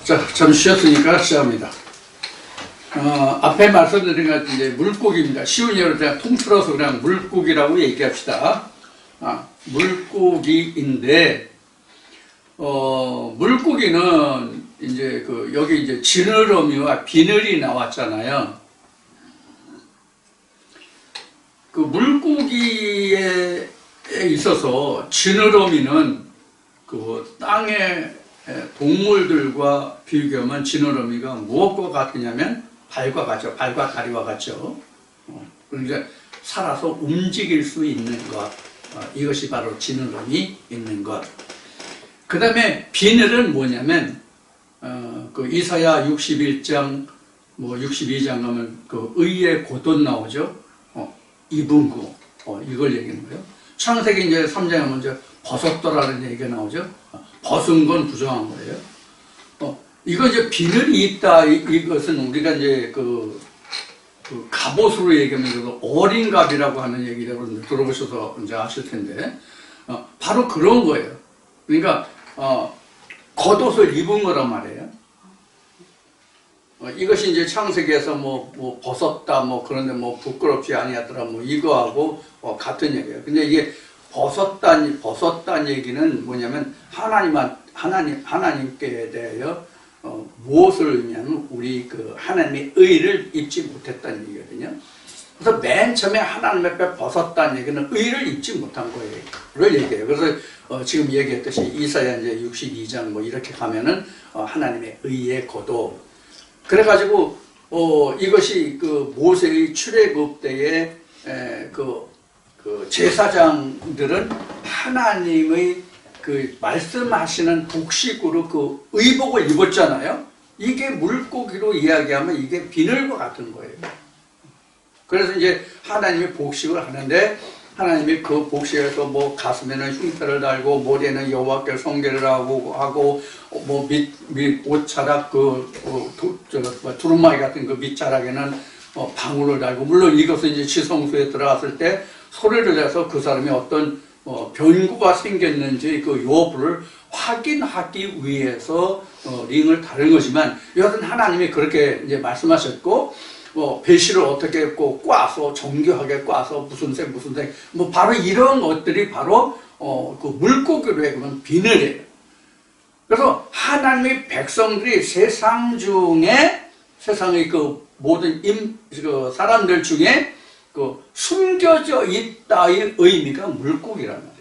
자, 잠시 쉬었으니까 시작합니다. 앞에 말씀드린 것 같은 이제 물고기입니다. 쉬운 예로 그냥 통틀어서 그냥 물고기라고 얘기합시다. 물고기인데, 물고기는 이제 여기 이제 지느러미와 비늘이 나왔잖아요. 그 물고기에 있어서 지느러미는 그 땅의 동물들과 비교하면 지느러미가 무엇과 같으냐면 발과 같죠. 발과 다리와 같죠. 그러니까 살아서 움직일 수 있는 것. 이것이 바로 지느러미 있는 것. 그 다음에 비늘은 뭐냐면 그 이사야 61장 뭐 62장 가면 그 의의 고돈 나오죠. 입은 거. 이걸 얘기하는 거예요. 창세기 이제 3장에 먼저 벗었더라는 얘기가 나오죠. 벗은 건 부정한 거예요. 이거 이제 비늘이 있다. 이것은 우리가 이제 그 갑옷으로 얘기하면 어린 갑이라고 하는 얘기를 들어보셔서 이제 아실 텐데, 바로 그런 거예요. 그러니까, 겉옷을 입은 거란 말이에요. 이것이 이제 창세기에서 뭐 벗었다, 뭐 그런데 뭐 부끄럽지 아니하더라, 뭐 이거하고 같은 얘기예요. 근데 이게 벗었다는 얘기는 뭐냐면 하나님께 대하여 무엇을 의미하면 우리 그 하나님의 의를 입지 못했다는 얘기거든요. 그래서 맨 처음에 하나님 앞에 벗었다는 얘기는 의를 입지 못한 거예요. 그걸 얘기해요. 그래서 지금 얘기했듯이 이사야 이제 62장 뭐 이렇게 가면은 하나님의 의의 고도. 그래가지고 이것이 그 모세의 출애굽 때에 그 제사장들은 하나님의 그 말씀하시는 복식으로 그 의복을 입었잖아요. 이게 물고기로 이야기하면 이게 비늘과 같은 거예요. 그래서 이제 하나님이 복식을 하는데 하나님이 그 복식에서 뭐 가슴에는 흉터를 달고 머리에는 여호와께 성계를 하고 뭐 밑 옷자락 두루마기 같은 그 밑자락에는 방울을 달고, 물론 이것은 이제 지성소에 들어갔을 때 소리를 내서 그 사람이 어떤 변구가 생겼는지 그 여부를 확인하기 위해서 링을 다른 것이지만, 여하튼 하나님이 그렇게 이제 말씀하셨고, 배실을 어떻게 꼭 꽈서 정교하게 꽈서 무슨 색 뭐 바로 이런 것들이 바로 그 물고기로 해보면 비늘이에요. 그래서 하나님의 백성들이 세상의 그 모든 그 사람들 중에 그 숨겨져 있다의 의미가 물고기란 말이에요.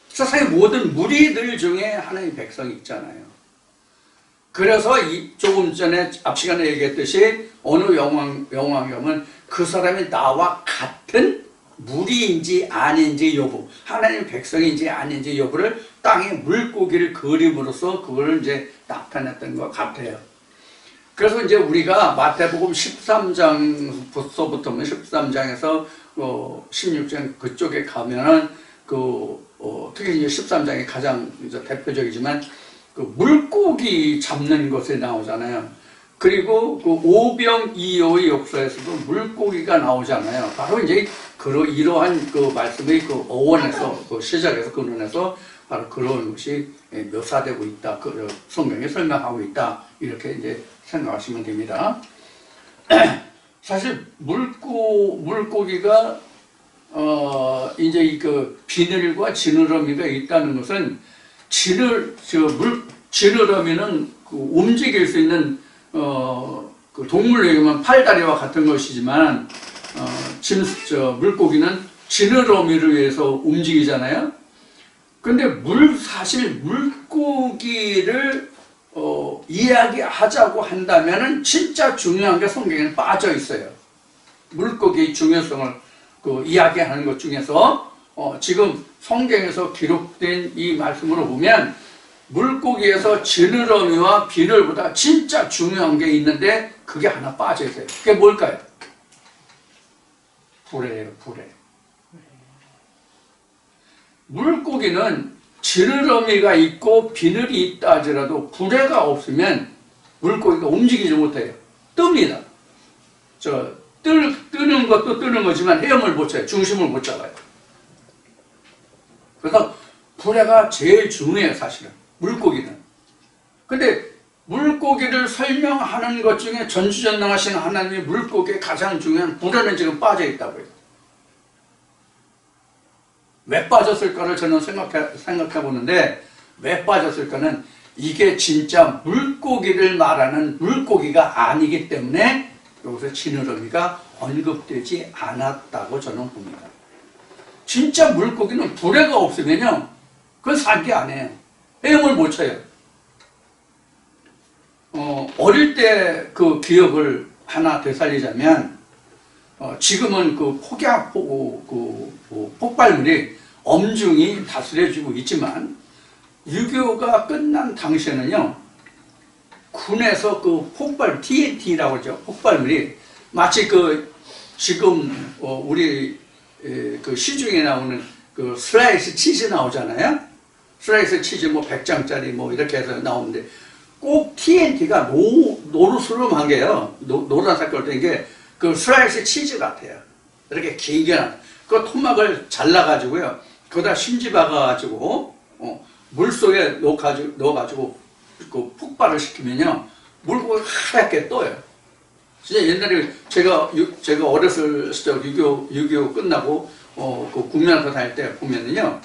세상의 모든 무리들 중에 하나님의 백성이 있잖아요. 그래서 조금 전에 앞 시간에 얘기했듯이 어느 영왕경은 그 사람이 나와 같은 무리인지 아닌지 여부, 하나님의 백성인지 아닌지 여부를 땅에 물고기를 그림으로써 그걸 이제 나타냈던 것 같아요. 그래서 이제 우리가 마태복음 13장부터 13장에서 16장 그쪽에 가면은 특히 이제 13장이 가장 이제 대표적이지만 그 물고기 잡는 것에 나오잖아요. 그리고 그 오병이어의 역사에서도 물고기가 나오잖아요. 바로 이제 이러한 그 말씀의 그 어원에서 그 시작에서 근원에서 바로 그런 것이 묘사되고 있다. 그 성경에 설명하고 있다. 이렇게 이제 생각하시면 됩니다. 사실 물고기가 이제 그 비늘과 지느러미가 있다는 것은 지느러미는 그 움직일 수 있는 그 동물로 얘기하면 팔다리와 같은 것이지만 물고기는 지느러미를 위해서 움직이잖아요. 근데 사실 물고기를 이야기하자고 한다면은 진짜 중요한 게 성경에 빠져 있어요. 물고기의 중요성을 이야기하는 것 중에서 지금 성경에서 기록된 이 말씀으로 보면 물고기에서 지느러미와 비늘보다 진짜 중요한 게 있는데 그게 하나 빠져 있어요. 그게 뭘까요? 불에요, 불에. 물고기는 지느러미가 있고 비늘이 있다 하더라도 불에가 없으면 물고기가 움직이지 못해요. 뜹니다. 뜨는 것도 뜨는 거지만 헤엄을 못 쳐요. 중심을 못 잡아요. 그래서 불에가 제일 중요해요, 사실은. 물고기는. 근데 설명하는 것 중에 전지전능하신 하나님의 물고기에 가장 중요한 불에는 지금 빠져 있다고요. 왜 빠졌을까를 저는 생각해 보는데, 왜 빠졌을까는 이게 진짜 물고기를 말하는 물고기가 아니기 때문에 여기서 지느러미가 언급되지 않았다고 저는 봅니다. 진짜 물고기는 불에가 없으면요, 그건 산 게 아니에요. 헤엄을 못 쳐요. 어릴 때 그 기억을 하나 되살리자면, 지금은 그 폭발물이 엄중히 다스려지고 있지만, 6.25가 끝난 당시에는요, 군에서 그 폭발, TNT라고 하죠. 폭발물이 마치 그 지금 우리 그 시중에 나오는 그 슬라이스 치즈 나오잖아요. 슬라이스 치즈 뭐 100장짜리 뭐 이렇게 해서 나오는데, 꼭 TNT가 노르스름한 게요. 노란 색깔 된 게 그 슬라이스 치즈 같아요. 이렇게 길게 그 토막을 잘라가지고요. 거기다 심지 박아가지고 물속에 넣어가지고 그 폭발을 시키면요, 물고기가 하얗게 떠요. 진짜 옛날에 제가 어렸을 시절 6.25 끝나고 그 국민학교 다닐 때 보면은요,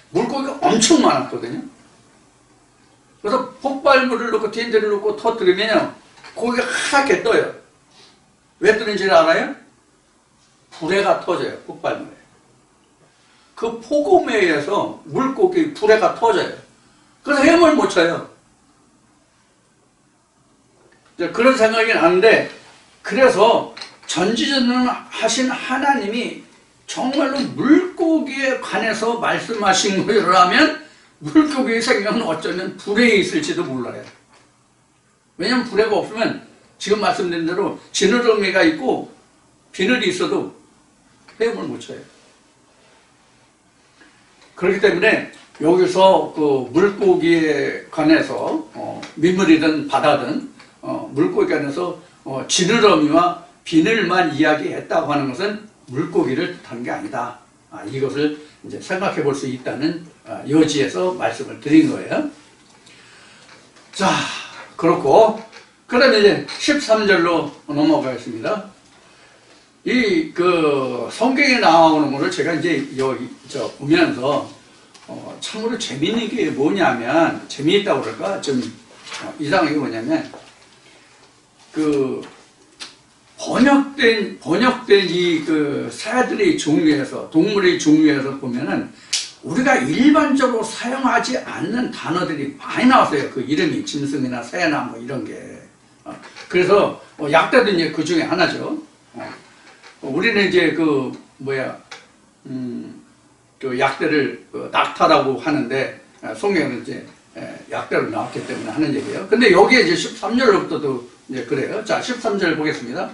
물고기가 엄청 많았거든요. 그래서 폭발물을 넣고 TNT를 넣고 터뜨리면요, 고기가 하얗게 떠요. 왜 뜨는지를 알아요? 불에가 터져요. 폭발물에. 그 폭음에 의해서 물고기 불에가 터져요. 그래서 헤엄을 못 쳐요. 그런 생각이 나는데, 그래서 전지전능하신 하나님이 정말로 물고기에 관해서 말씀하신 거라면 물고기의 생명은 어쩌면 불에 있을지도 몰라요. 왜냐하면 불에가 없으면 지금 말씀드린 대로 지느러미가 있고 비늘이 있어도 헤엄을 못 쳐요. 그렇기 때문에 여기서 그 물고기에 관해서 민물이든 바다든 물고기에 관해서 지느러미와 비늘만 이야기했다고 하는 것은 물고기를 뜻하는 게 아니다. 이것을 이제 생각해 볼 수 있다는 여지에서 말씀을 드린 거예요. 자, 그렇고, 그 다음에 이제 13절로 넘어가겠습니다. 이 성경에 나오는 것을 제가 이제 보면서 참으로 재미있는 게 뭐냐면, 재미있다고 그럴까? 좀 이상한 게 뭐냐면, 번역된 이 새들의 종류에서, 동물의 종류에서 보면은 우리가 일반적으로 사용하지 않는 단어들이 많이 나왔어요. 그 이름이 짐승이나 새나 뭐 이런 게. 그래서 약대도 이제 그 중에 하나죠. 우리는 이제 그 약대를 낙타라고 하는데, 성경은 이제 약대로 나왔기 때문에 하는 얘기예요. 근데 여기에 이제 13절부터도 이제 그래요. 자, 13절 보겠습니다.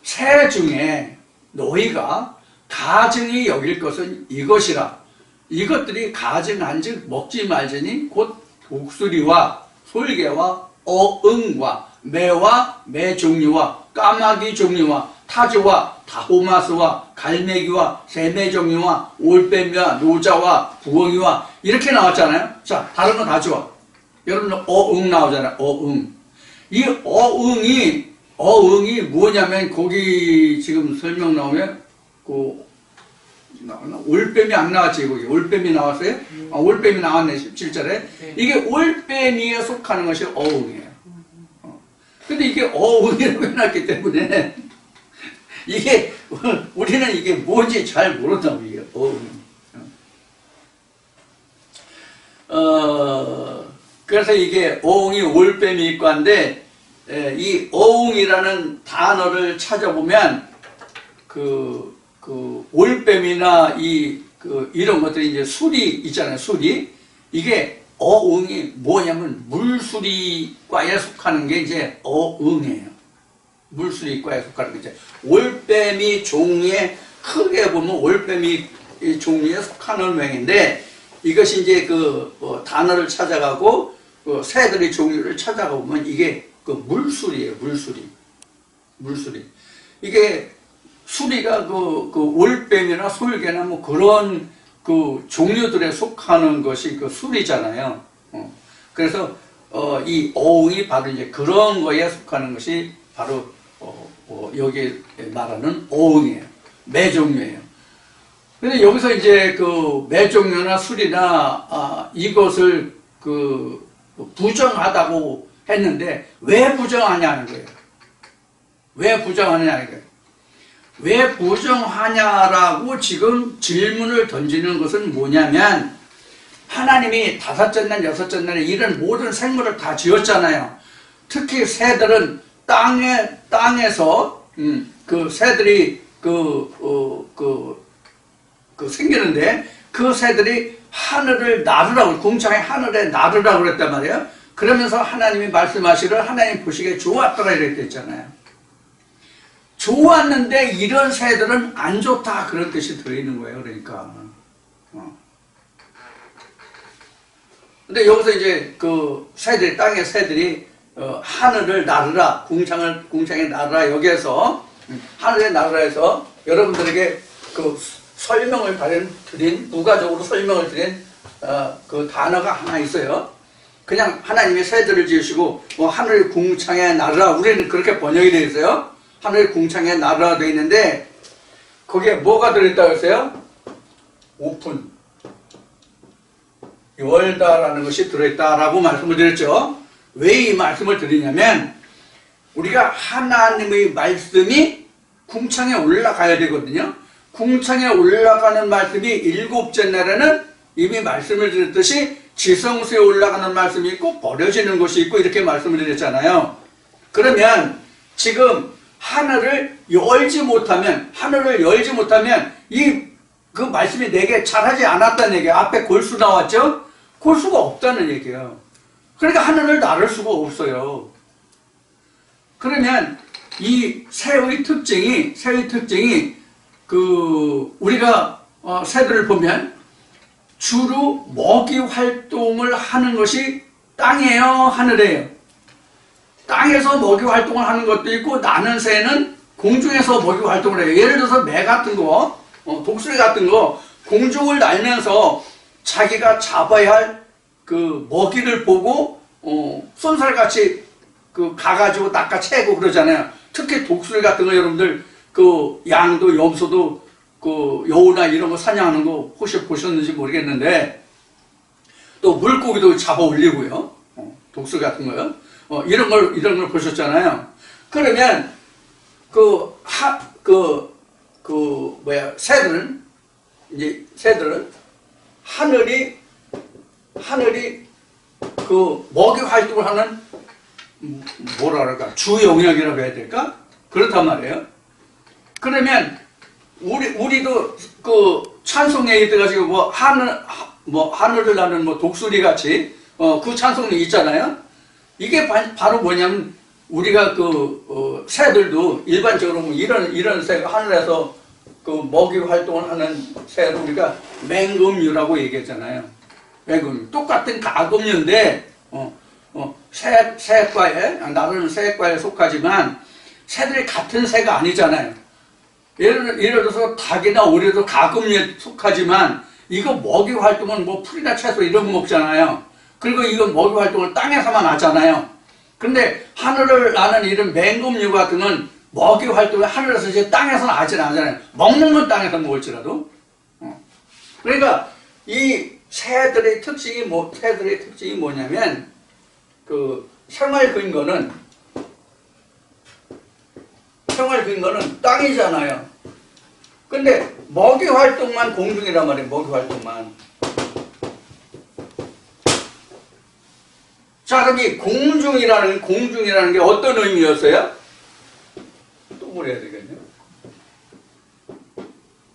새 중에 너희가 가증히 여길 것은 이것이라. 이것들이 가증한즉 먹지 말지니 곧 독수리와 솔개와 어응과 매와 매 종류와 까마귀 종류와 타조와 다호마스와 갈매기와 새매 종류와 올빼미와 노자와 부엉이와 이렇게 나왔잖아요. 자, 다른 거 다 좋아. 여러분 어응 나오잖아요. 어응. 이 어응이 뭐냐면, 거기 지금 설명 나오면 올빼미 안 나왔지. 거기 올빼미 나왔어요? 올빼미 나왔네. 17절에. 네. 이게 올빼미에 속하는 것이 어응이에요. 근데 이게 어응이라고 해놨기 때문에 이게 우리는 이게 뭔지 잘 모른다고. 이게 어응. 그래서 이게 어응이 올빼미 입과인데, 이 어응이라는 단어를 찾아보면 올빼미나 이런 것들이 이제 수리 있잖아요. 수리. 이게 어응이 뭐냐면 물수리과에 속하는 게 이제 어응이에요. 물수리과에 속하는 게 이제 올빼미 종류에, 크게 보면 올빼미 종류에 속하는 맹인데, 이것이 이제 단어를 찾아가고 새들의 종류를 찾아가 보면 이게 물수리예요. 물수리. 이게 수리가 올빼미나 솔개나 뭐 그런 종류들에 속하는 것이 수리잖아요. 그래서 이 어흥이 바로 이제 그런 거에 속하는 것이 바로 여기 말하는 어흥이에요. 매종류예요. 근데 여기서 이제 그 매종류나 술이나 이것을 그 부정하다고 했는데 왜 부정하냐는 거예요. 왜 부정하냐는 거예요. 왜 부정하냐라고 지금 질문을 던지는 것은 뭐냐면 하나님이 다섯째 날, 여섯째 날에 이런 모든 생물을 다 지었잖아요. 특히 새들은 땅에서 그 새들이 생기는데 그 새들이 하늘을 나르라고 궁창의 하늘에 나르라고 그랬단 말이에요. 그러면서 하나님이 말씀하시를 하나님 보시기에 좋았더라 이렇게 했잖아요. 좋았는데 이런 새들은 안 좋다 그런 뜻이 들어있는 거예요. 그러니까 근데 여기서 이제 그 새들이 땅의 새들이 하늘을 나르라 궁창에 나르라 여기에서 하늘에 나르라 해서 여러분들에게 그 설명을 드린 부가적으로 설명을 드린 그 단어가 하나 있어요. 그냥 하나님이 새들을 지으시고 뭐 하늘의 궁창에 나르라 우리는 그렇게 번역이 되어 있어요. 하늘의 궁창에 나르라 되어 있는데 거기에 뭐가 들어있다고 했어요? 오픈 열다라는 것이 들어있다라고 말씀을 드렸죠. 왜 이 말씀을 드리냐면 우리가 하나님의 말씀이 궁창에 올라가야 되거든요. 궁창에 올라가는 말씀이 일곱째 날에는 이미 말씀을 드렸듯이 지성소에 올라가는 말씀이 있고 버려지는 것이 있고 이렇게 말씀을 드렸잖아요. 그러면 지금 하늘을 열지 못하면 그 말씀이 내게 잘하지 않았다는 얘기예요. 앞에 골수 나왔죠? 골수가 없다는 얘기예요. 그러니까 하늘을 나를 수가 없어요. 그러면 이 새의 특징이 우리가 새들을 보면 주로 먹이 활동을 하는 것이 땅이에요, 하늘이에요? 땅에서 먹이 활동을 하는 것도 있고 나는 새는 공중에서 먹이 활동을 해요. 예를 들어서 매 같은 거, 독수리 같은 거 공중을 날면서 자기가 잡아야 할 그 먹이를 보고 쏜살같이 가가지고 낚아채고 그러잖아요. 특히 독수리 같은 거 여러분들 그 양도 염소도 그 여우나 이런 거 사냥하는 거 혹시 보셨는지 모르겠는데 또 물고기도 잡아 올리고요. 독수리 같은 거요. 이런 걸 보셨잖아요. 그러면 새들은 하늘이 그 먹이 활동을 하는 뭐라 그럴까 주 영역이라고 해야 될까? 그렇단 말이에요. 그러면 우리도 그 찬송에 들어가지고 하늘을 나는 독수리 같이 그 찬송이 있잖아요. 이게 바로 뭐냐면 우리가 새들도 일반적으로 이런 새가 하늘에서 그 먹이 활동을 하는 새를 우리가 맹금류라고 얘기했잖아요. 맹금류 똑같은 가금류인데 새과에 나르는 새과에 속하지만 새들이 같은 새가 아니잖아요. 예를 들어서 닭이나 오리도 가금류에 속하지만 이거 먹이 활동은 뭐 풀이나 채소 이런 거 먹잖아요. 그리고 이건 먹이 활동을 땅에서만 하잖아요. 근데 하늘을 나는 이런 맹금류 같은 건 먹이 활동을 하늘에서 이제 땅에서는 하지 않잖아요. 먹는 건 땅에서 먹을지라도. 그러니까 이 새들의 특징이 뭐냐면 그 생활 근거는 땅이잖아요. 근데 먹이 활동만 공중이란 말이에요. 먹이 활동만. 자, 그럼 이 공중이라는 게 어떤 의미였어요? 또 뭐래야 되겠네요.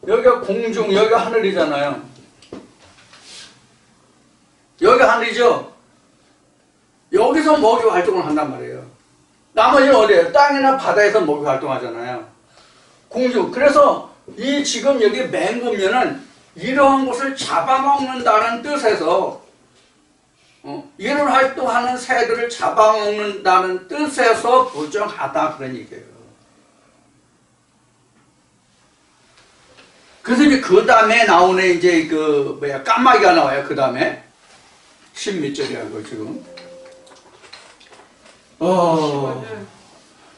여기가 공중, 여기가 하늘이잖아요. 여기가 하늘이죠? 여기서 먹이 활동을 한단 말이에요. 나머지는 어디에요? 땅이나 바다에서 먹이 활동하잖아요. 공중. 그래서 이 지금 여기 맹금류는 이러한 것을 잡아먹는다는 뜻에서 이런 활동하는 새들을 잡아먹는다는 뜻에서 부정하다 그런 얘기예요. 그래서 이제 그 다음에 나오는 이제 까마귀가 나와요. 그 다음에 10몇 절이라는 거 지금 어,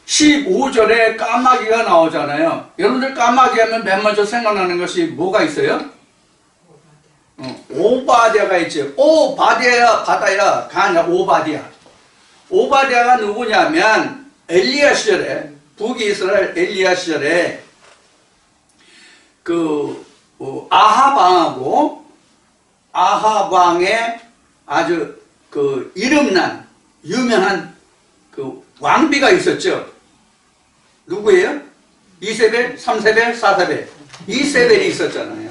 15절에 까마귀가 나오잖아요. 여러분들 까마귀 하면 맨 먼저 생각나는 것이 뭐가 있어요? 오바댜가 있죠. 오바댜야, 바다야, 가냐, 오바댜. 오바댜가 누구냐면 엘리야 시절에, 북이스라엘 엘리야 시절에 아합 왕의 아주 이름난 유명한 왕비가 있었죠. 누구예요? 이세벨, 3세벨, 4세벨. 이세벨이 있었잖아요.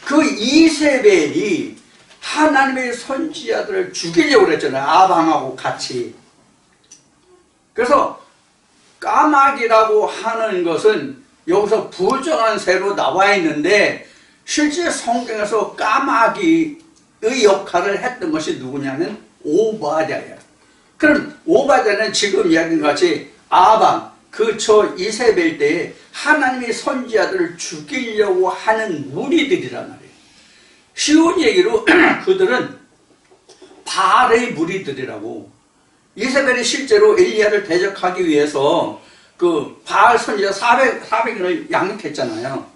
그 이세벨이 하나님의 선지자들을 죽이려고 그랬잖아요. 아방하고 같이. 그래서 까마귀라고 하는 것은 여기서 부정한 새로 나와 있는데 실제 성경에서 까마귀의 역할을 했던 것이 누구냐면 오바댜예요. 그럼 오바댜는 지금 이야기한 같이 아방, 저 이세벨 때에 하나님의 선지자들을 죽이려고 하는 무리들이란 말이에요. 쉬운 얘기로 그들은 바알의 무리들이라고. 이세벨이 실제로 엘리야를 대적하기 위해서 바알 선지자 400인을 양육했잖아요.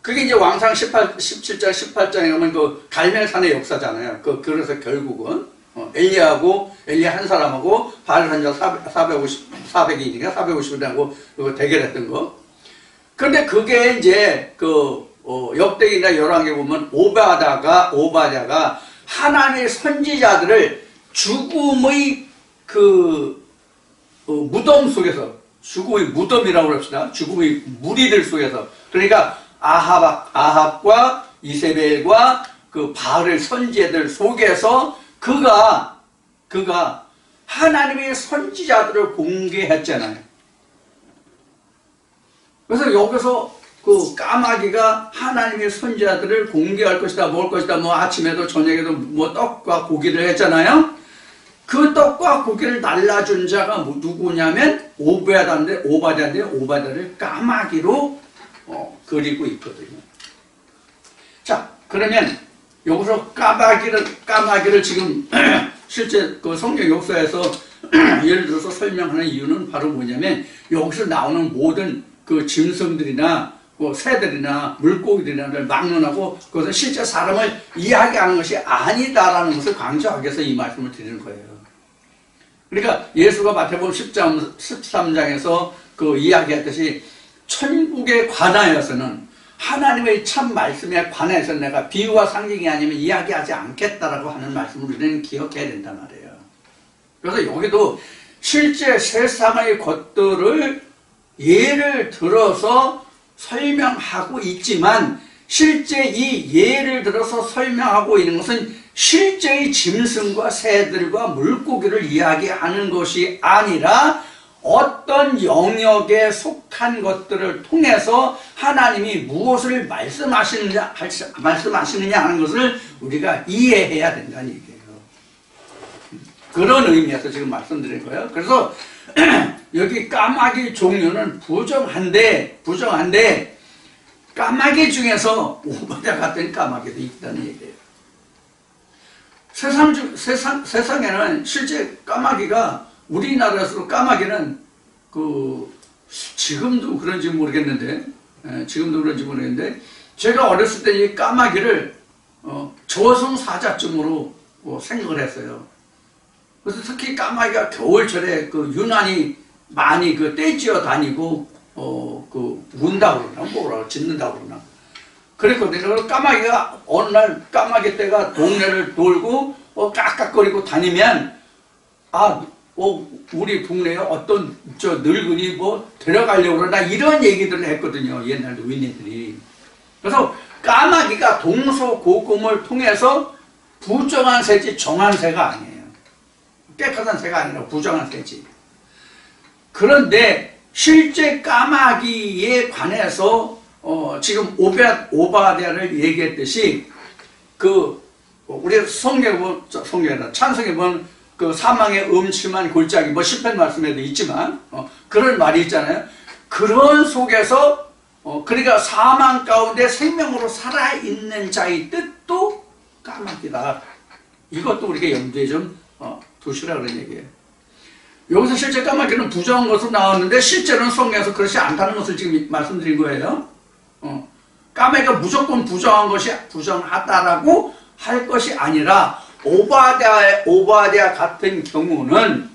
그게 이제 왕상 17장, 18장에 가면 갈멜산의 역사잖아요. 그래서 결국은 엘리야 한 사람하고 바알 선지자 400인인가 450이라고 대결했던 거. 그런데 그게 이제 역대기나 열왕기에 보면 오바댜가 하나님의 선지자들을 죽음의 무덤 속에서, 죽음의 무덤이라고 합시다. 죽음의 무리들 속에서, 그러니까 아합과 이세벨과 바알의 선지자들 속에서 그가 하나님의 선지자들을 공개했잖아요. 그래서 여기서 까마귀가 하나님의 선지자들을 공개할 것이다, 먹을 것이다, 아침에도 저녁에도 떡과 고기를 했잖아요. 그 떡과 고기를 날라준 자가 누구냐면 오바댜인데 오바댜를 까마귀로 그리고 있거든요. 자, 그러면 여기서 까마귀를 지금 실제 성경 역사에서 예를 들어서 설명하는 이유는 바로 뭐냐면 여기서 나오는 모든 짐승들이나 새들이나 물고기들이나를 막론하고 그것은 실제 사람을 이야기하는 것이 아니다라는 것을 강조하기 위해서 이 말씀을 드리는 거예요. 그러니까 예수가 마태복음 13장에서 이야기했듯이 천국에 관하여서는 하나님의 참 말씀에 관해서 내가 비유와 상징이 아니면 이야기하지 않겠다라고 하는 말씀을 우리는 기억해야 된단 말이에요. 그래서 여기도 실제 세상의 것들을 예를 들어서 설명하고 있지만 실제 이 예를 들어서 설명하고 있는 것은 실제의 짐승과 새들과 물고기를 이야기하는 것이 아니라 어떤 영역에 속한 것들을 통해서 하나님이 무엇을 말씀하시느냐 하는 것을 우리가 이해해야 된다는 얘기예요. 그런 의미에서 지금 말씀드린 거예요. 그래서 여기 까마귀 종류는 부정한데 까마귀 중에서 오바댜 같은 까마귀도 있다는 얘기예요. 세상에는 실제 까마귀가 우리나라에서 까마귀는 지금도 그런지 모르겠는데 제가 어렸을 때 이 까마귀를 저승사자쯤으로 생각을 했어요. 그래서 특히 까마귀가 겨울철에 유난히 많이 떼지어 다니고 운다고 그러나 뭐라고 짖는다고 그러나 그랬거든요. 그래서 까마귀가 어느 날 까마귀 떼가 동네를 돌고 깍깍거리고 다니면 우리 동네에 어떤 늙은이 데려가려고 그러나 이런 얘기들을 했거든요. 옛날 노인네들이. 그래서 까마귀가 동서고금을 통해서 부정한 새지 정한 새가 아니에요. 깨끗한 새가 아니라 부정한 새지. 그런데 실제 까마귀에 관해서 지금 오바댜를 얘기했듯이 우리 찬성에 보면 사망의 음침한 골짜기 시편 말씀에도 있지만 그런 말이 있잖아요. 그런 속에서 그러니까 사망 가운데 생명으로 살아있는 자의 뜻도 까마귀다. 이것도 우리가 염두에 좀 두시라 그런 얘기예요. 여기서 실제 까마귀는 부정한 것으로 나왔는데 실제로는 성경에서 그렇지 않다는 것을 지금 말씀드린 거예요. 까마귀가 무조건 부정하다라고 할 것이 아니라 오바댜 같은 경우는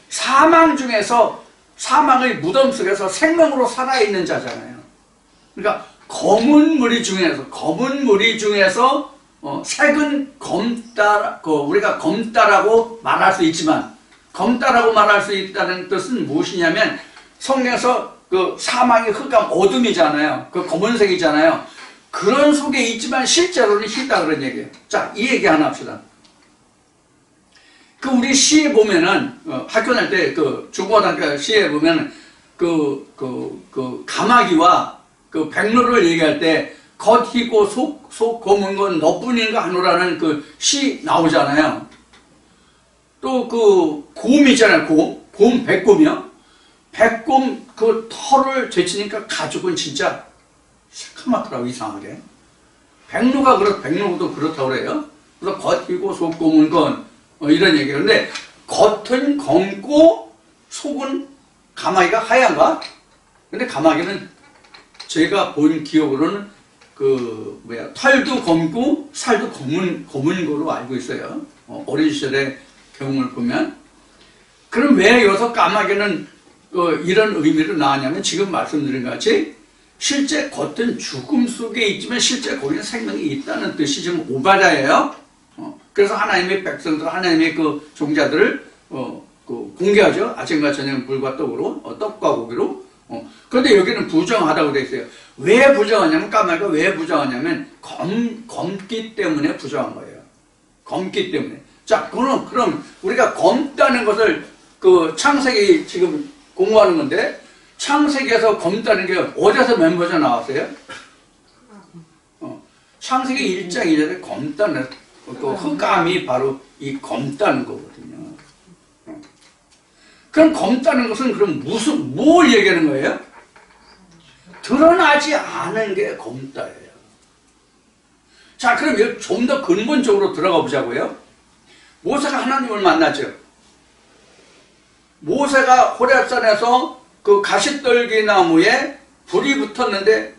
사망 중에서 사망의 무덤 속에서 생명으로 살아있는 자잖아요. 그러니까 검은 무리 중에서 색은 검다, 우리가 검다라고 말할 수 있지만 검다라고 말할 수 있다는 뜻은 무엇이냐면 성경에서 그 사망의 흑암 어둠이잖아요. 그 검은색이잖아요. 그런 속에 있지만 실제로는 희다 그런 얘기예요. 자, 이 얘기 하나 합시다. 그 우리 시에 보면은 학교 다닐 때 그 중고등학교 시에 보면은 그 가마귀와 그 백로를 얘기할 때 겉 희고 속 검은 건 너뿐인가 하노라는 그 시 나오잖아요. 또 그 곰 있잖아요. 곰 백곰이요. 백곰 그 털을 제치니까 가죽은 진짜 새카맣더라고 이상하게. 백로도 그렇다고 그래요. 그래서 겉 희고 속 검은 건 이런 얘기예요. 근데 겉은 검고 속은 가마귀가 하얀가? 근데 가마귀는 제가 본 기억으로는 털도 검고 살도 검은 거로 알고 있어요. 어린 시절의 경험을 보면. 그럼 왜 여기서 까마귀는 이런 의미로 나왔냐면 지금 말씀드린 것 같이 실제 겉은 죽음 속에 있지만 실제 거기는 생명이 있다는 뜻이 지금 오바다예요. 그래서 하나님의 백성들, 하나님의 그 종자들을 공개하죠. 아침과 저녁 물과 떡으로, 떡과 고기로. 그런데 여기는 부정하다고 되어 있어요. 왜 부정하냐면, 까마귀가 왜 부정하냐면, 검기 때문에 부정한 거예요. 검기 때문에. 자, 그럼 우리가 검다는 것을 그 창세기 지금 공부하는 건데, 창세기에서 검다는 게 어디서 맨 먼저 나왔어요? 창세기 1장 2절에 검다는, 그 흑암이 바로 이 검다는 거거든요. 그럼 검다는 것은 그럼 뭘 얘기하는 거예요? 드러나지 않은 게 검다예요. 자, 그럼 좀 더 근본적으로 들어가 보자고요. 모세가 하나님을 만났죠. 모세가 호렙산에서 그 가시떨기 나무에 불이 붙었는데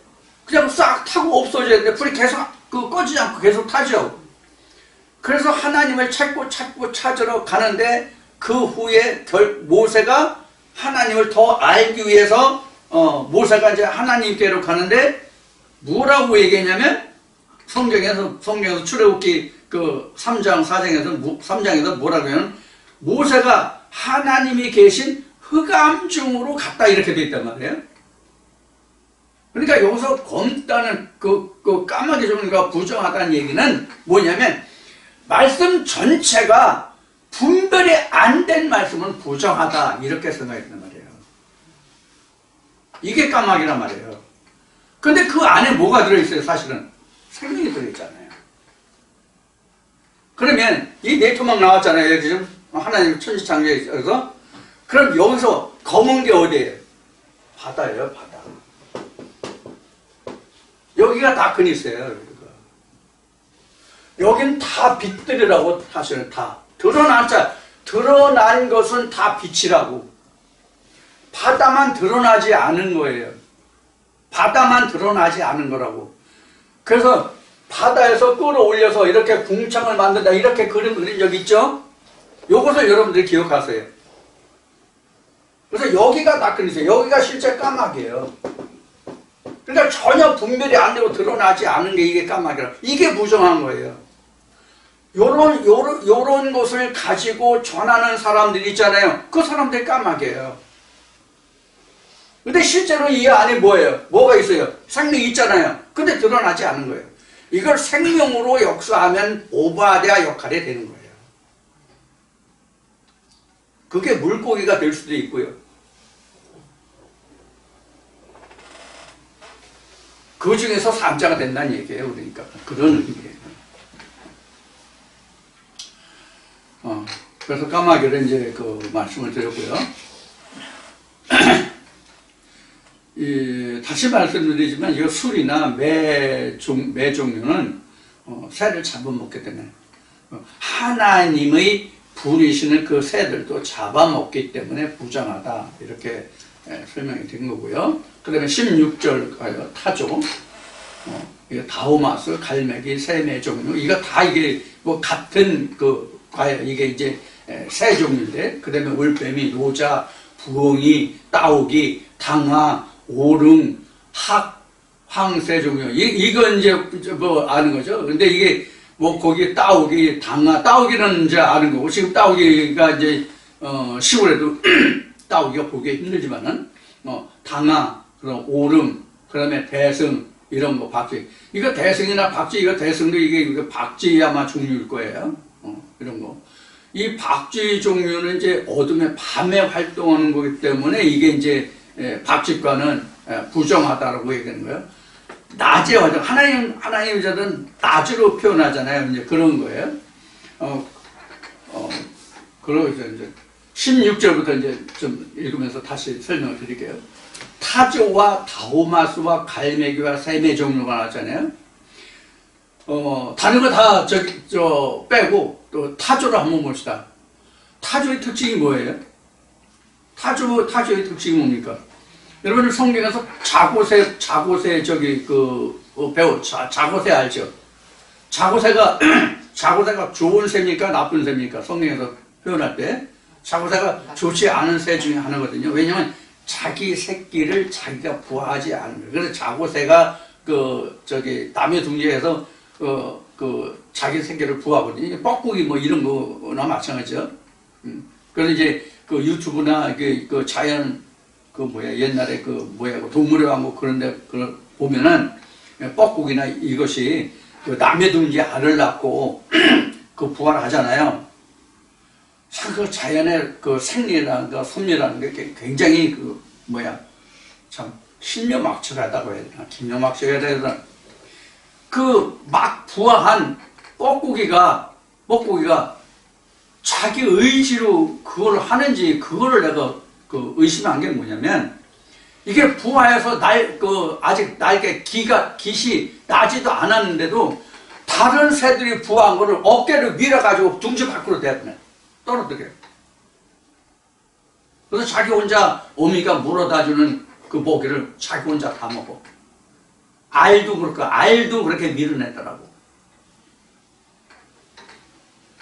그냥 싹 타고 없어졌는데 불이 계속 꺼지지 않고 계속 타죠. 그래서 하나님을 찾고 찾으러 가는데 그 후에 모세가 하나님을 더 알기 위해서 모세가 이제 하나님께로 가는데 뭐라고 얘기했냐면 성경에서 출애굽기 그 3장 3장에서 뭐라고 하냐면 모세가 하나님이 계신 흑암 중으로 갔다 이렇게 돼 있단 말이에요. 그러니까 여기서 검다는 그 까마귀 종류가 부정하다는 얘기는 뭐냐면 말씀 전체가 분별이 안 된 말씀은 부정하다 이렇게 생각했단 말이에요. 이게 까마귀란 말이에요. 근데 그 안에 뭐가 들어있어요? 사실은 생명이 들어있잖아요. 그러면 이 네 토막 나왔잖아요. 지금 하나님 천지창조에 있어서 그럼 여기서 검은 게 어디예요? 바다예요. 바다. 여기가 다크니스예요. 여긴 다 빛들이라고 사실은 다 드러난 것은 다 빛이라고. 바다만 드러나지 않은 거예요. 바다만 드러나지 않은 거라고. 그래서 바다에서 끌어올려서 이렇게 궁창을 만든다 이렇게 그림 그린 적 있죠? 요것을 여러분들이 기억하세요. 그래서 여기가 다크니스예요. 여기가 실제 까마귀예요. 그러니까 전혀 분별이 안 되고 드러나지 않은 게 이게 까마귀라. 이게 부정한 거예요. 요런 것을 가지고 전하는 사람들이 있잖아요. 그 사람들이 까마귀예요. 근데 실제로 이 안에 뭐예요? 뭐가 있어요? 생명이 있잖아요. 근데 드러나지 않은 거예요. 이걸 생명으로 역사하면 오바댜 역할이 되는 거예요. 그게 물고기가 될 수도 있고요. 그 중에서 삼자가 된다는 얘기예요. 그러니까 그런 의미예요. 그래서 까마귀를 이제 그 말씀을 드렸고요. 다시 말씀드리지만 이 술이나 매 종류는 새를 잘못 먹기 때문에 하나님의 부리시는 그 새들도 잡아먹기 때문에 부정하다. 이렇게 설명이 된 거고요. 그 다음에 16절 가요. 타조. 이거 다오마스, 갈매기, 새매 종류. 이거 다 이게 뭐 같은 그 과연 이게 이제 새 종류인데, 그 다음에 올빼미, 노자, 부엉이, 따오기, 당화, 오릉, 학, 황새 종류. 이건 이제 뭐 아는 거죠. 근데 이게 뭐 거기 따오기, 당화, 따오기는 이제 아는 거고, 지금 따오기가 이제 시골에도 따오기가 보기 힘들지만은 당화, 그럼 오름, 그다음에 대승 이런 거 박쥐. 이거 대승이나 박쥐, 이거 대승도 이게 박쥐 아마 종류일 거예요. 이런 거. 이 박쥐 종류는 이제 어둠에 밤에 활동하는 거기 때문에 이게 이제 박쥐과는 부정하다라고 얘기하는 거예요. 낮에 활동, 하나님 자들은 낮으로 표현하잖아요. 이제 그런 거예요. 그러고 이제 16절부터 이제 좀 읽으면서 다시 설명을 드릴게요. 타조와 다오마스와 갈매기와 새매 종류가 나왔잖아요. 다른 거 다 빼고 또 타조를 한번 봅시다. 타조의 특징이 뭐예요? 타조의 특징이 뭡니까? 여러분들 성경에서 자고새 자고새 알죠? 자고새가 좋은 새입니까? 나쁜 새입니까? 성경에서 표현할 때 자고새가 좋지 않은 새 중에 하나거든요. 왜냐하면 자기 새끼를 자기가 부화하지 않는 거예요. 그래서 자고새가 남의 둥지에서 자기 새끼를 부화하거든요. 뻐꾸기 뭐 이런 거나 마찬가지죠. 그래서 이제 그 유튜브나 그 자연 옛날에 동물의 왕국 그런데 그걸 보면은 뻐꾸기나 이것이 그 남의 둥지 알을 낳고 그 부화를 하잖아요. 참 그 자연의 그 생리라는 거, 섭리라는 게 굉장히 참 신묘막측하다고 해야 되나, 기묘막측해야 되나. 그 막 부화한 뻐꾸기가 자기 의지로 그걸 하는지, 그거를 내가 의심한 게 뭐냐면, 이게 부화해서 아직 깃이 나지도 않았는데도 다른 새들이 부화한 거를 어깨를 밀어가지고 둥지 밖으로 내보내. 떨어뜨려요. 그래서 자기 혼자 어미가 물어다 주는 그 먹이를 자기 혼자 다 먹어. 알도 그렇게 밀어내더라고.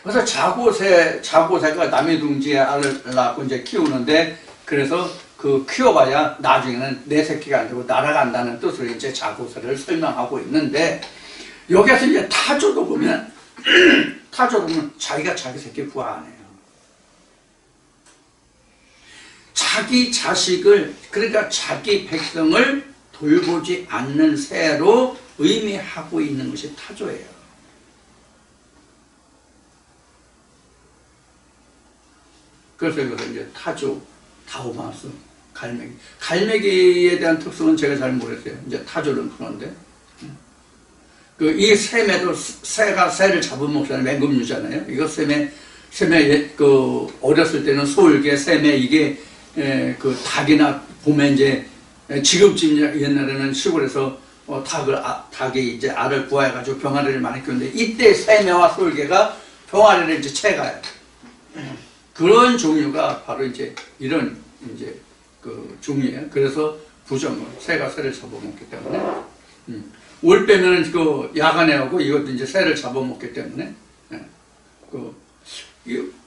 그래서 자고새가 남의 둥지에 알을 낳고 이제 키우는데, 그래서 키워봐야 나중에는 내 새끼가 안 되고 날아간다는 뜻으로 이제 자고새를 설명하고 있는데, 여기서 이제 타조도 보면 자기가 자기 새끼 부화 안 해요. 자기 자식을, 그러니까 자기 백성을 돌보지 않는 새로 의미하고 있는 것이 타조예요. 그래서 이것은 이제 타조, 다오마스, 갈매기. 갈매기에 대한 특성은 제가 잘 모르겠어요. 이제 타조는 그런데. 이 새매도 새를 잡아먹잖아요. 맹금류잖아요. 이거 새매, 어렸을 때는 소울개, 새매, 이게, 닭이나 보면 이제, 지금쯤 옛날에는 시골에서, 닭이 이제 알을 부화해가지고 병아리를 많이 키우는데, 이때 새매와 소울개가 병아리를 이제 채가요. 그런 종류가 바로 이제 이런 이제 종류예요. 그래서 부정을, 새가 새를 잡아먹기 때문에. 올빼미는 야간에 하고 이것도 이제 새를 잡아먹기 때문에.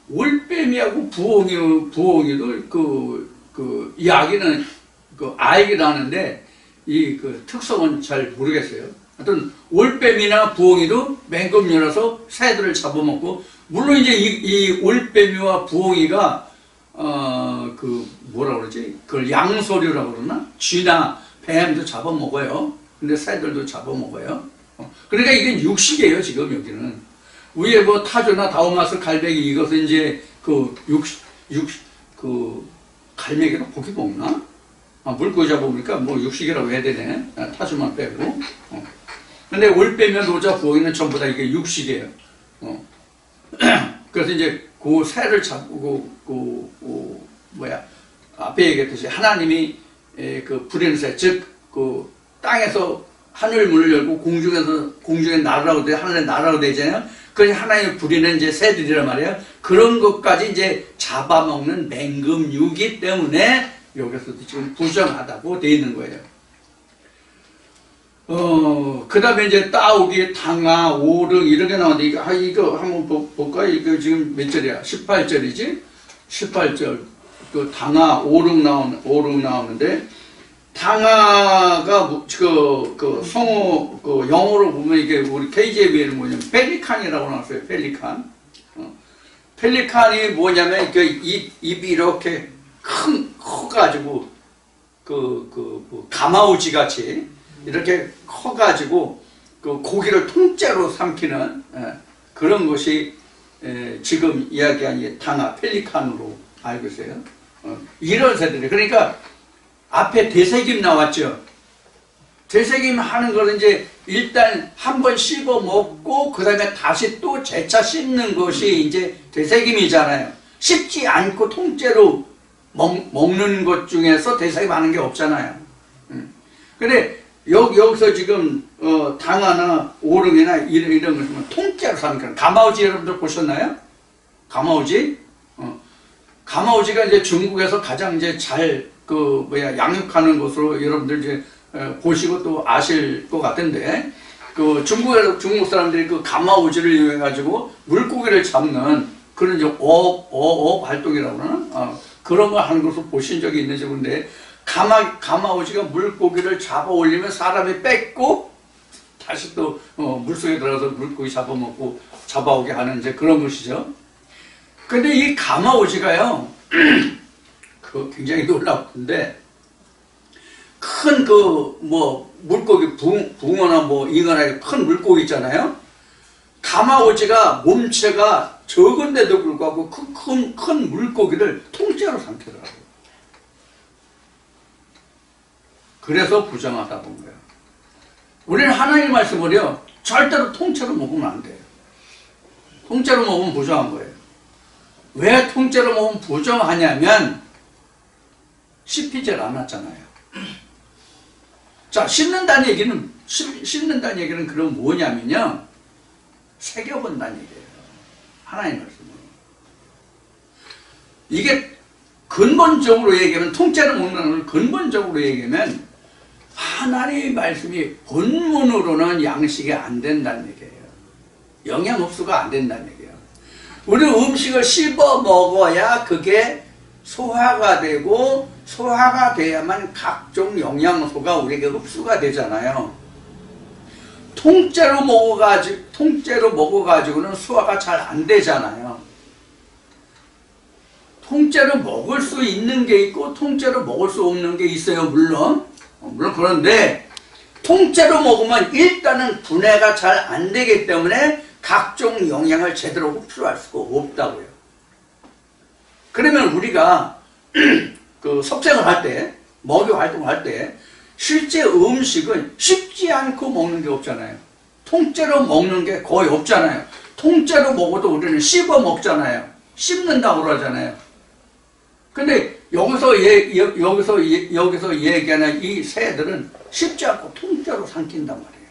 올빼미하고 부엉이도 이 아기는 알긴 아는데 이 특성은 잘 모르겠어요. 하여튼 올빼미나 부엉이도 맹금류라서 새들을 잡아먹고, 물론 이제 이 올빼미와 부엉이가 뭐라 그러지? 그걸 양서류라고 그러나? 쥐나 뱀도 잡아먹어요. 근데 새들도 잡아먹어요. 그러니까 이게 육식이에요, 지금 여기는. 위에 타조나 다오마스, 갈매기, 이것은 이제 갈매기는 고기 먹나? 물고기 잡아보니까 육식이라고 해야 되네. 타조만 빼고. 근데 올빼미와 노자, 부엉이는 전부 다 이게 육식이에요. 그래서 이제 새를 잡고, 앞에 얘기했듯이 하나님이 부리는 새, 즉, 땅에서 하늘 문을 열고 공중에 날아라고 돼, 하늘에 날아라고 되잖아요. 그래서 하나님이 부리는 이제 새들이란 말이에요. 그런 것까지 이제 잡아먹는 맹금류이기 때문에 여기서도 지금 부정하다고 되어 있는 거예요. 그 다음에 이제 따오기, 당아, 오릉 이렇게 나오는데, 이거 한번 볼까요? 이거 지금 몇 절이야? 18절이지? 18절. 그 당아, 오릉 나오는데, 당아가 성어, 영어로 보면 이게 우리 KJV에는 뭐냐면, 펠리칸이라고 나왔어요. 펠리칸. 펠리칸이 뭐냐면, 입이 이렇게 커가지고, 가마우지 같이, 이렇게 커가지고 그 고기를 통째로 삼키는 그런 것이 지금 이야기한 당아 펠리칸으로 알고 있어요. 이런 새들이 그러니까 앞에 되새김 나왔죠. 되새김 하는 거는 이제 일단 한번 씹어 먹고 그 다음에 다시 또 재차 씹는 것이 이제 되새김이잖아요. 씹지 않고 통째로 먹는 것 중에서 되새김 하는 게 없잖아요. 근데 여기서 지금 당아나 오릉이나 이런 것은 통째로 삼키는 가마우지 여러분들 보셨나요? 가마우지? 가마우지가 이제 중국에서 가장 이제 잘 양육하는 것으로 여러분들 이제 보시고 또 아실 것 같은데 중국 사람들이 그 가마우지를 이용해 가지고 물고기를 잡는 그런 이제 어업 활동이라고 그러나 그런 거 하는 것을 보신 적이 있는지 모르는데. 가마우지가 물고기를 잡아 올리면 사람이 뺏고 다시 또 물속에 들어가서 물고기 잡아먹고 잡아오게 하는 이제 그런 것이죠. 근데 이 가마우지가요, 굉장히 놀랍던데, 큰 물고기, 붕어나 잉어나 큰 물고기 있잖아요. 가마우지가 몸체가 적은데도 불구하고 큰 물고기를 통째로 삼키더라고요. 그래서 부정하다 본 거예요. 우리는 하나님 말씀을요, 절대로 통째로 먹으면 안 돼요. 통째로 먹으면 부정한 거예요. 왜 통째로 먹으면 부정하냐면, 씹히질 않았잖아요. 자, 씹는다는 얘기는 그럼 뭐냐면요, 새겨본다는 얘기예요. 하나님 말씀을. 이게 근본적으로 얘기하면, 통째로 먹는 걸 근본적으로 얘기하면, 하나님의 말씀이 본문으로는 양식이 안 된다는 얘기예요. 영양 흡수가 안 된다는 얘기예요. 우리 음식을 씹어 먹어야 그게 소화가 되고 소화가 돼야만 각종 영양소가 우리에게 흡수가 되잖아요. 통째로 먹어가지고는 소화가 잘 안 되잖아요. 통째로 먹을 수 있는 게 있고 통째로 먹을 수 없는 게 있어요. 물론 그런데 통째로 먹으면 일단은 분해가 잘 안 되기 때문에 각종 영양을 제대로 흡수할 수가 없다고요. 그러면 우리가 그 섭생을 할 때, 먹이 활동을 할 때 실제 음식은 씹지 않고 먹는 게 없잖아요. 통째로 먹는 게 거의 없잖아요. 통째로 먹어도 우리는 씹어 먹잖아요. 씹는다고 그러잖아요. 근데 여기서 얘기하는 이 새들은 씹지 않고 통째로 삼킨단 말이에요.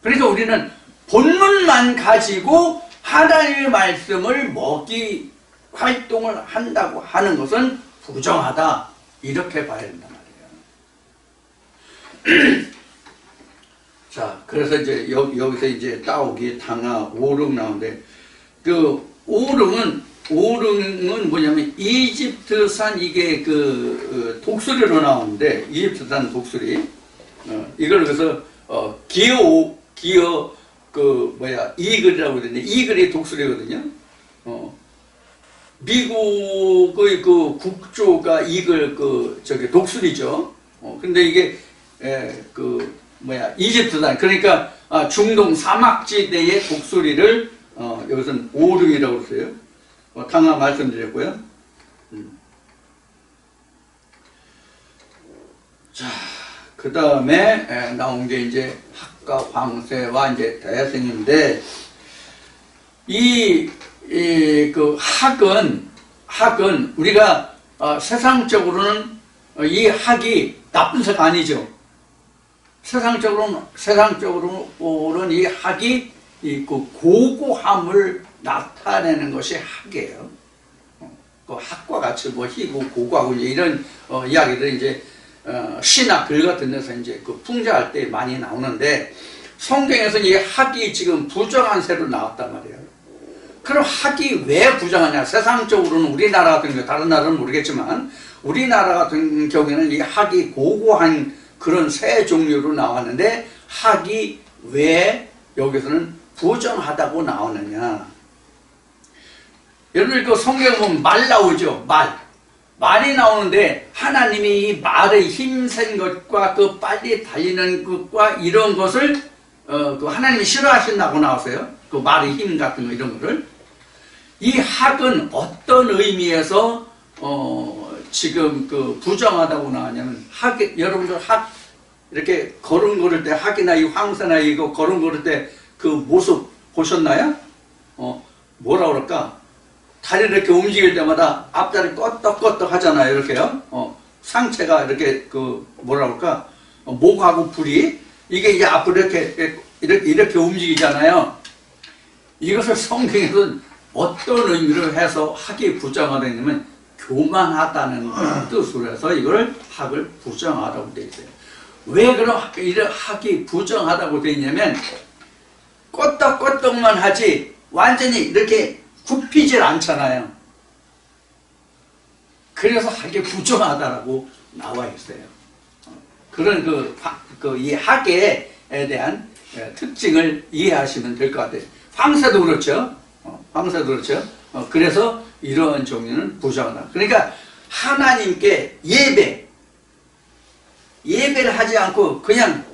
그래서 우리는 본문만 가지고 하나님의 말씀을 먹이 활동을 한다고 하는 것은 부정하다. 이렇게 봐야 된단 말이에요. 자, 그래서 이제 여기서 이제 따오기, 당아, 오릉 나오는데, 그 오릉은 뭐냐면 이집트산 이게 독수리로 나오는데, 이집트산 독수리. 이걸 그래서 이글이라고 그러는데, 이글이 독수리거든요. 미국의 국조가 이글 독수리죠. 근데 이게 이집트산, 그러니까 중동 사막지대의 독수리를 여기서는 오릉이라고 했어요. 당화 말씀드렸고요. 자, 그 다음에 나온 게 이제 학과 황새와 이제 대생인데, 그 학은 우리가 세상적으로는 이 학이 나쁜 새가 아니죠. 세상적으로는 이 학이 이 그 고고함을 나타내는 것이 학이에요. 그 학과 같이 뭐 희고 고고하고 이제 이런 이야기들이 이제 시나 글 같은 데서 이제 그 풍자할 때 많이 나오는데 성경에서 이 학이 지금 부정한 새로 나왔단 말이에요. 그럼 학이 왜 부정하냐? 세상적으로는 우리나라 같은 경우, 다른 나라는 모르겠지만 우리나라 같은 경우에는 이 학이 고고한 그런 새 종류로 나왔는데 학이 왜 여기서는 부정하다고 나오느냐? 여러분 그 성경에 보면 말 나오죠. 말이 나오는데 하나님이 이 말의 힘센 것과 그 빨리 달리는 것과 이런 것을 그 하나님이 싫어하신다고 나왔어요. 그 말의 힘 같은 거 이런 거를. 이 학은 어떤 의미에서 지금 그 부정하다고 나왔냐면 여러분들 학 이렇게 걸음걸을 때 학이나 이 황새나 이거 걸음걸을 때 그 모습 보셨나요? 뭐라 그럴까? 다리를 이렇게 움직일 때마다 앞다리 껐덕껐덕 하잖아요. 이렇게요. 상체가 이렇게 그 뭐라 그럴까? 목하고 불이 이게 이제 앞으로 이렇게 움직이잖아요. 이것을 성경에서는 어떤 의미로 해서 학이 부정하다냐면 교만하다는 뜻으로 해서 이걸 학을 부정하다고 되어 있어요. 왜 그런 이런 학이 부정하다고 되어 있냐면 껐덕껐덕만 하지 완전히 이렇게 굽히질 않잖아요. 그래서 학이 부정하다라고 나와 있어요. 그런 이 학에 대한 특징을 이해하시면 될 것 같아요. 황새도 그렇죠. 황새도 그렇죠. 그래서 이러한 종류는 부정하다. 그러니까 하나님께 예배를 하지 않고 그냥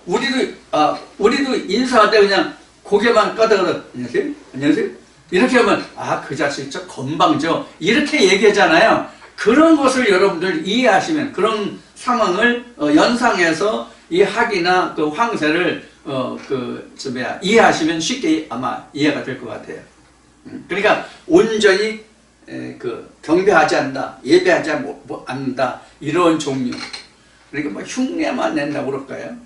우리도 인사할 때 그냥 고개만 까다가다 안녕하세요, 안녕하세요. 이렇게 하면 그 자식 저 건방져 이렇게 얘기하잖아요. 그런 것을 여러분들 이해하시면 그런 상황을 연상해서 이 학이나 그 황새를 이해하시면 쉽게 아마 이해가 될 것 같아요. 그러니까 온전히 경배하지 않는다, 예배하지 않는다 이런 종류. 그러니까 뭐 흉내만 낸다고 그럴까요?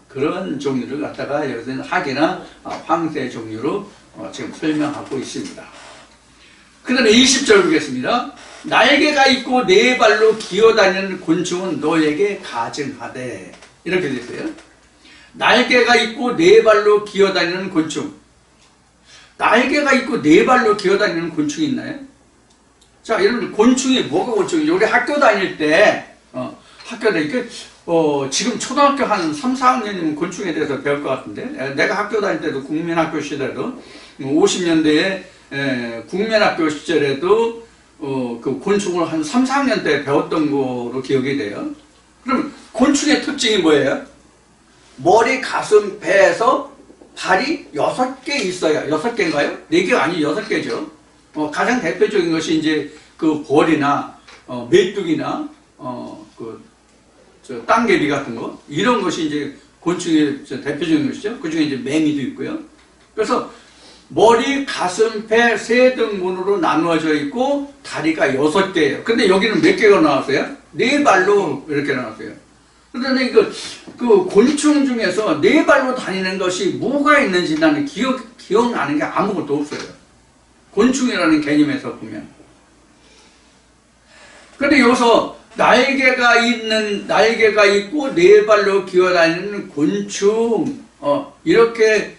그런 종류를 갖다가 여기서는 학이나 황새 종류로 지금 설명하고 있습니다. 그 다음에 20절 보겠습니다. 날개가 있고 네 발로 기어다니는 곤충은 너에게 가증하되. 이렇게 되어 있어요. 날개가 있고 네 발로 기어다니는 곤충. 날개가 있고 네 발로 기어다니는 곤충이 있나요? 자, 여러분 곤충이 뭐가 곤충이죠? 우리 학교 다닐 때 지금 초등학교 한 3, 4학년이면 곤충에 대해서 배울 것 같은데 내가 학교 다닐 때도 국민학교 시절에도 50년대에 국민학교 시절에도 그 곤충을 한 3, 4학년 때 배웠던 거로 기억이 돼요. 그럼 곤충의 특징이 뭐예요? 머리, 가슴, 배에서 발이 6개 있어요. 6개인가요? 4개가 아니고 6개죠. 가장 대표적인 것이 이제 그 벌이나 메뚜기나 땅개비 같은 거 이런 것이 이제 곤충의 대표적인 것이죠. 그 중에 이제 매미도 있고요. 그래서 머리, 가슴, 배 세 등분으로 나누어져 있고 다리가 6개예요. 근데 여기는 몇 개가 나왔어요? 4발로 이렇게 나왔어요. 그런데 그 곤충 중에서 4발로 다니는 것이 뭐가 있는지 나는 기억나는 게 아무것도 없어요. 곤충이라는 개념에서 보면. 그런데 여기서 날개가 있고 4발로 기어다니는 곤충, 이렇게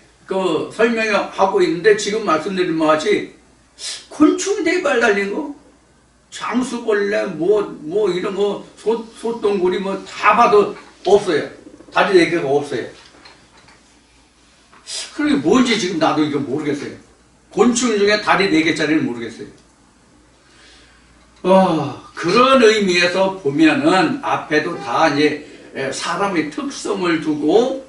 설명하고 있는데 지금 말씀드린 것 같이 곤충 4발 달린 거? 장수벌레, 이런 거, 소똥구리 다 봐도 없어요. 다리 4개가 없어요. 그게 뭔지 지금 나도 이거 모르겠어요. 곤충 중에 다리 4개짜리는 모르겠어요. 그런 의미에서 보면은 앞에도 다 이제 사람의 특성을 두고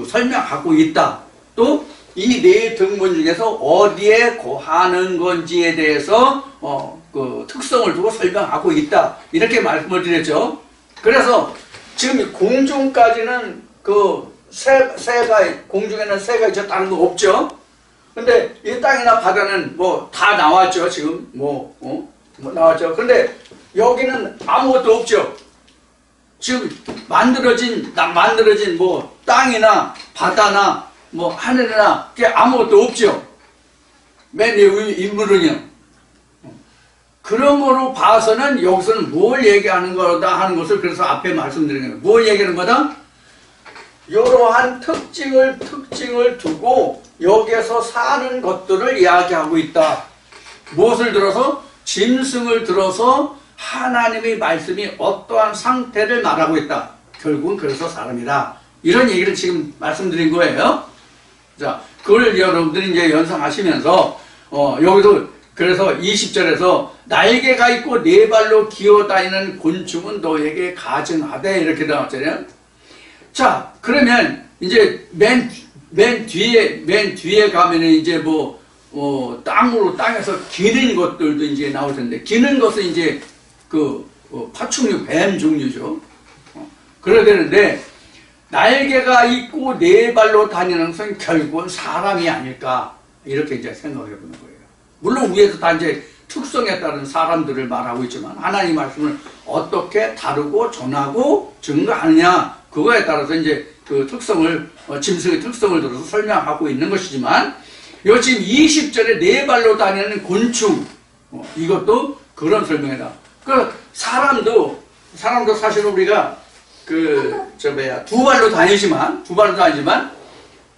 설명하고 있다. 또 이 4등분 중에서 어디에 거하는 건지에 대해서 그 특성을 두고 설명하고 있다. 이렇게 말씀을 드렸죠. 그래서 지금 공중까지는 공중에는 새가 있죠. 다른 거 없죠. 근데 이 땅이나 바다는 다 나왔죠. 지금 나왔죠. 근데 여기는 아무것도 없죠. 지금 만들어진 땅이나 바다나 뭐 하늘이나 그게 아무것도 없죠. 맨 위의 인물은요. 그런 거로 봐서는 여기서는 뭘 얘기하는 거다 하는 것을 그래서 앞에 말씀드린 거예요. 뭘 얘기하는 거다? 이러한 특징을 두고 여기에서 사는 것들을 이야기하고 있다. 무엇을 들어서? 짐승을 들어서 하나님의 말씀이 어떠한 상태를 말하고 있다. 결국은 그래서 사람이다. 이런 얘기를 지금 말씀드린 거예요. 자, 그걸 여러분들이 이제 연상하시면서 여기서 그래서 20절에서 날개가 있고 네 발로 기어다니는 곤충은 너에게 가증하되 이렇게 나왔잖아요. 자, 그러면 이제 맨 뒤에 가면은 이제 땅에서 기는 것들도 이제 나올 텐데, 기는 것은 이제 파충류, 뱀 종류죠. 그래야 되는데, 날개가 있고 네 발로 다니는 것은 결국은 사람이 아닐까, 이렇게 이제 생각해 보는 거예요. 물론 위에서 다 이제 특성에 따른 사람들을 말하고 있지만, 하나님 말씀을 어떻게 다루고 전하고 증거하느냐, 그거에 따라서 이제 그 특성을, 짐승의 특성을 들어서 설명하고 있는 것이지만, 요 지금 20절에 네 발로 다니는 곤충, 이것도 그런 설명이다. 사람도 사실은 우리가 두 발로 다니지만,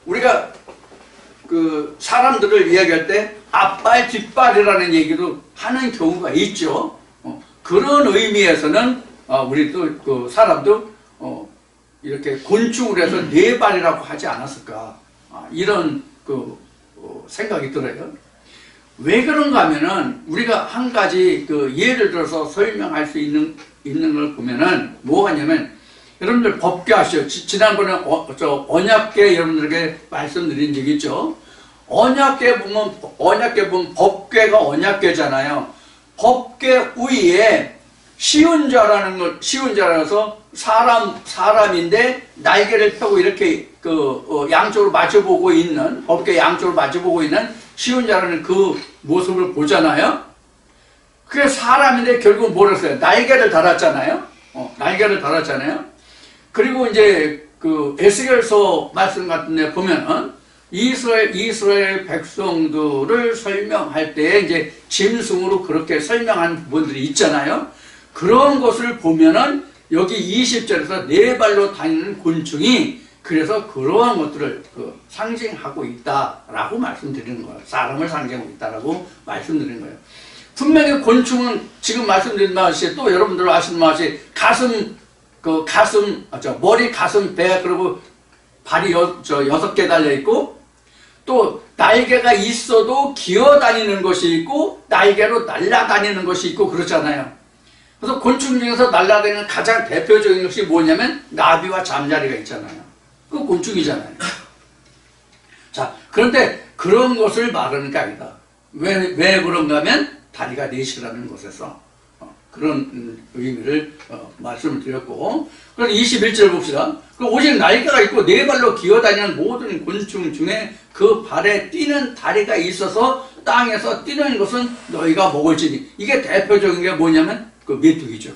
우리가 사람들을 이야기할 때 앞발, 뒷발이라는 얘기도 하는 경우가 있죠. 그런 의미에서는, 우리 사람도, 이렇게 곤충을 해서 네 발이라고 하지 않았을까. 이런 생각이 들어요. 왜 그런가 하면은 우리가 한 가지 예를 들어서 설명할 수 있는 걸 보면은 뭐가 있냐면, 여러분들 법궤 아시죠? 지난번에 언약궤 여러분들에게 말씀드린 적이 있죠. 언약궤 보면 법궤가 언약궤잖아요. 법궤 위에 시운자라서 사람인데 날개를 펴고 이렇게 양쪽으로 마주보고 있는, 법궤 양쪽으로 마주보고 있는 시운자라는 그 모습을 보잖아요. 그게 사람인데 결국 뭘 했어요? 날개를 달았잖아요. 날개를 달았잖아요. 그리고 이제 에스겔서 말씀 같은 데 보면은 이스라엘 백성들을 설명할 때 이제 짐승으로 그렇게 설명한 부분들이 있잖아요. 그런 것을 보면은 여기 20절에서 네 발로 다니는 곤충이 그래서 그러한 것들을 상징하고 있다라고 말씀드리는 거예요. 사람을 상징하고 있다라고 말씀드리는 거예요. 분명히 곤충은 지금 말씀드린 말씀, 또 여러분들 아시는 말씀, 머리, 가슴, 배, 그리고 발이 6개 달려있고, 또 날개가 있어도 기어다니는 것이 있고, 날개로 날아다니는 것이 있고, 그렇잖아요. 그래서 곤충 중에서 날아다니는 가장 대표적인 것이 뭐냐면, 나비와 잠자리가 있잖아요. 그 곤충이잖아요. 자, 그런데 그런 것을 말하는 게 아니다. 왜 그런가 하면, 다리가 넷이라는 것에서 그런 의미를 말씀을 드렸고, 그럼 21절 봅시다. 오직 날개가 있고 네 발로 기어다니는 모든 곤충 중에 그 발에 뛰는 다리가 있어서 땅에서 뛰는 것은 너희가 먹을지니. 이게 대표적인 게 뭐냐면 메뚜기죠.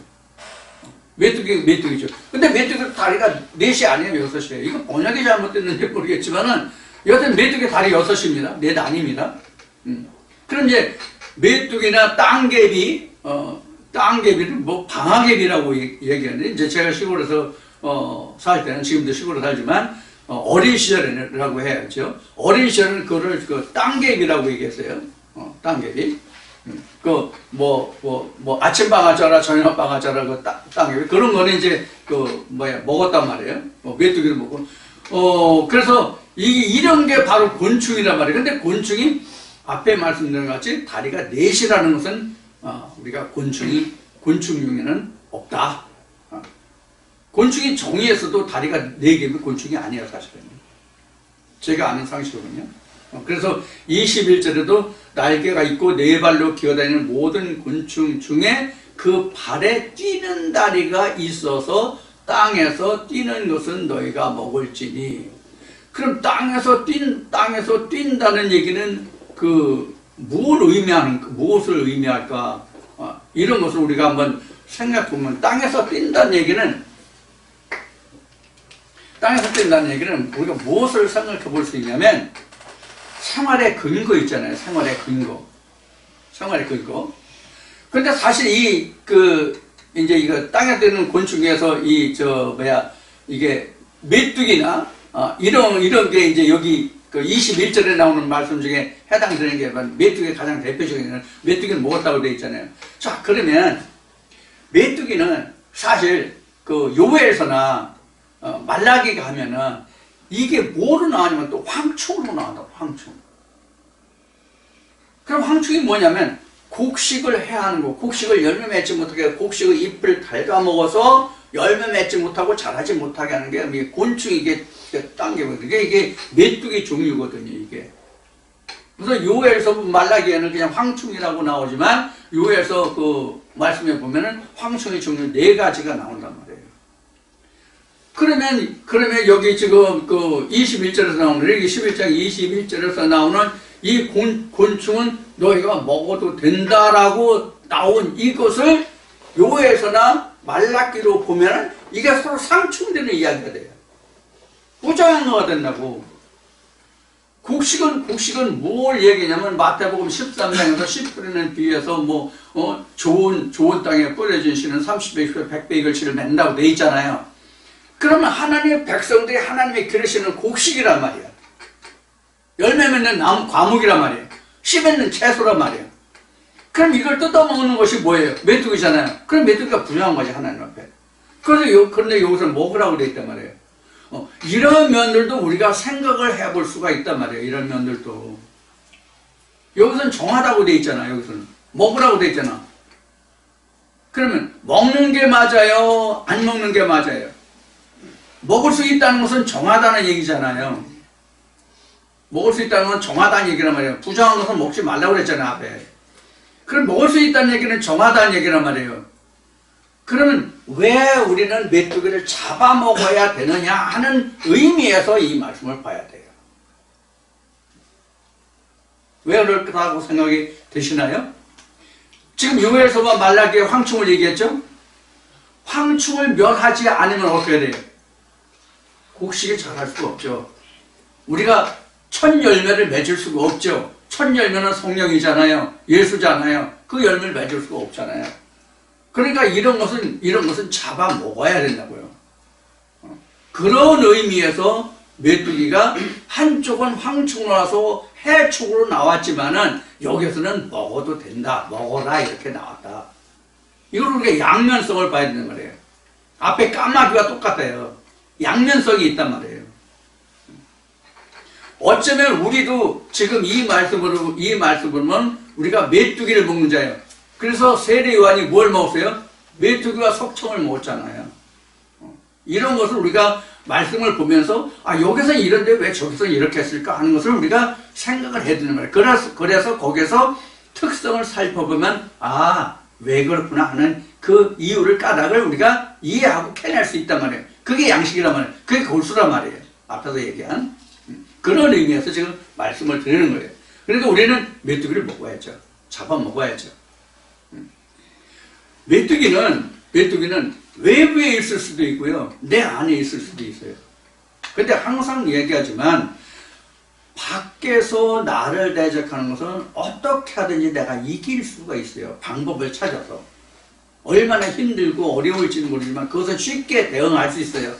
메뚜기죠. 근데 메뚜기 다리가 넷이 아니에요, 6이에요. 이거 번역이 잘못됐는지 모르겠지만은 여하튼 메뚜기 다리 6입니다. 넷 아닙니다. 그럼 이제 메뚜기나 땅개비를 방아개비라고 얘기하는데, 이제 제가 시골에서 살 때는, 지금도 시골에 살지만 어린 시절이라고 해야죠. 어린 시절은 그거를 땅개비라고 얘기했어요. 땅개비. 아침 방아자라 저녁 방아자라 땅개비, 그런 거는 이제 먹었단 말이에요. 메뚜기를 먹고. 그래서 이런 게 바로 곤충이란 말이에요. 근데 곤충이 앞에 말씀드린 것 같이 다리가 넷이라는 것은 우리가 곤충 중에는 없다. 곤충이 정의에서도 다리가 4개면 곤충이 아니에요, 사실은. 제가 아는 상식으로는요. 그래서 21절에도 날개가 있고 4발로 기어다니는 모든 곤충 중에 그 발에 뛰는 다리가 있어서 땅에서 뛰는 것은 너희가 먹을지니. 그럼 땅에서 뛴다는 얘기는 무엇을 의미할까? 이런 것을 우리가 한번 생각해보면, 땅에서 뛴다는 얘기는 땅에서 뜬다는 얘기는 우리가 무엇을 생각해 볼 수 있냐면 생활의 근거 있잖아요. 생활의 근거. 생활의 근거. 근데 사실 이제 이거 땅에 뜨는 곤충에서 이게 메뚜기나, 이런 게 이제 여기 그 21절에 나오는 말씀 중에 해당되는 게 메뚜기가 가장 대표적인, 메뚜기는 먹었다고 되어 있잖아요. 자, 그러면 메뚜기는 사실 그 요엘서나 말라기 가면은 이게 뭐로 나오냐면 또 황충으로 나온다. 황충. 그럼 황충이 뭐냐면 곡식을 해야 하는 거. 곡식을 열매 맺지 못하게, 곡식의 잎을 갉아먹어서 열매 맺지 못하고 자라지 못하게 하는 게 곤충이 이게 당기거든요. 이게 메뚜기 종류거든요. 이게. 그래서 요엘서 말라기에는 그냥 황충이라고 나오지만 요엘서 그 말씀에 보면은 황충의 종류 4가지가 나온단 말이에요. 그러면 여기 지금 그 21절에서 나오는, 여기 11장 21절에서 나오는 이 곤충은 너희가 먹어도 된다라고 나온 이것을 요에서나 말라기로 보면은 이게 서로 상충되는 이야기가 돼요. 부정형어가 된다고. 곡식은 뭘 얘기냐면 마태복음 13장에서 10뿌리는 비유에서 좋은 땅에 뿌려진 씨는 30배, 100배 이글씨를 맺는다고 돼 있잖아요. 그러면 하나님의 백성들이 하나님의 기르시는 곡식이란 말이야. 열매 맺는 나무, 과목이란 말이에요. 씨 맺는 채소란 말이에요. 그럼 이걸 뜯어먹는 것이 뭐예요? 메뚜기잖아요. 그럼 메뚜기가 부정한 거지, 하나님 앞에. 그런데 여기서 먹으라고 돼 있단 말이에요. 이런 면들도 우리가 생각을 해볼 수가 있단 말이에요. 이런 면들도. 여기서는 정하다고 돼 있잖아. 여기서는 먹으라고 돼 있잖아. 그러면 먹는 게 맞아요? 안 먹는 게 맞아요? 먹을 수 있다는 것은 정하다는 얘기잖아요. 먹을 수 있다는 건 정하다는 얘기란 말이에요. 부정한 것은 먹지 말라고 그랬잖아요, 앞에. 그럼 먹을 수 있다는 얘기는 정하다는 얘기란 말이에요. 그러면 왜 우리는 메뚜기를 잡아먹어야 되느냐 하는 의미에서 이 말씀을 봐야 돼요. 왜 그럴까라고 생각이 드시나요? 지금 요엘서와 말라기에 황충을 얘기했죠? 황충을 멸하지 않으면 어떻게 돼요? 곡식이 자랄 수가 없죠. 우리가 첫 열매를 맺을 수가 없죠. 첫 열매는 성령이잖아요. 예수잖아요. 그 열매를 맺을 수가 없잖아요. 그러니까 이런 것은 잡아 먹어야 된다고요. 그런 의미에서 메뚜기가 한쪽은 황충으로 와서 해충으로 나왔지만은 여기서는 먹어도 된다. 먹어라. 이렇게 나왔다. 이걸 우리가 양면성을 봐야 되는 말이에요. 앞에 까마귀와 똑같아요. 양면성이 있단 말이에요. 어쩌면 우리도 지금 이 말씀을 보면 우리가 메뚜기를 먹는 자예요. 그래서 세례 요한이 뭘 먹었어요? 메뚜기와 석청을 먹었잖아요. 이런 것을 우리가 말씀을 보면서 여기서 이런데 왜 저기서 이렇게 했을까 하는 것을 우리가 생각을 해야 되는 말이에요. 그래서 거기서 특성을 살펴보면 왜 그렇구나 하는 그 이유를 까닭을 우리가 이해하고 캐낼 수 있단 말이에요. 그게 양식이란 말이에요. 그게 골수란 말이에요. 앞에서 얘기한 그런 의미에서 지금 말씀을 드리는 거예요. 그러니까 우리는 메뚜기를 먹어야죠. 잡아먹어야죠. 메뚜기는 외부에 있을 수도 있고요. 내 안에 있을 수도 있어요. 근데 항상 얘기하지만 밖에서 나를 대적하는 것은 어떻게 하든지 내가 이길 수가 있어요. 방법을 찾아서. 얼마나 힘들고 어려울지는 모르지만 그것은 쉽게 대응할 수 있어요.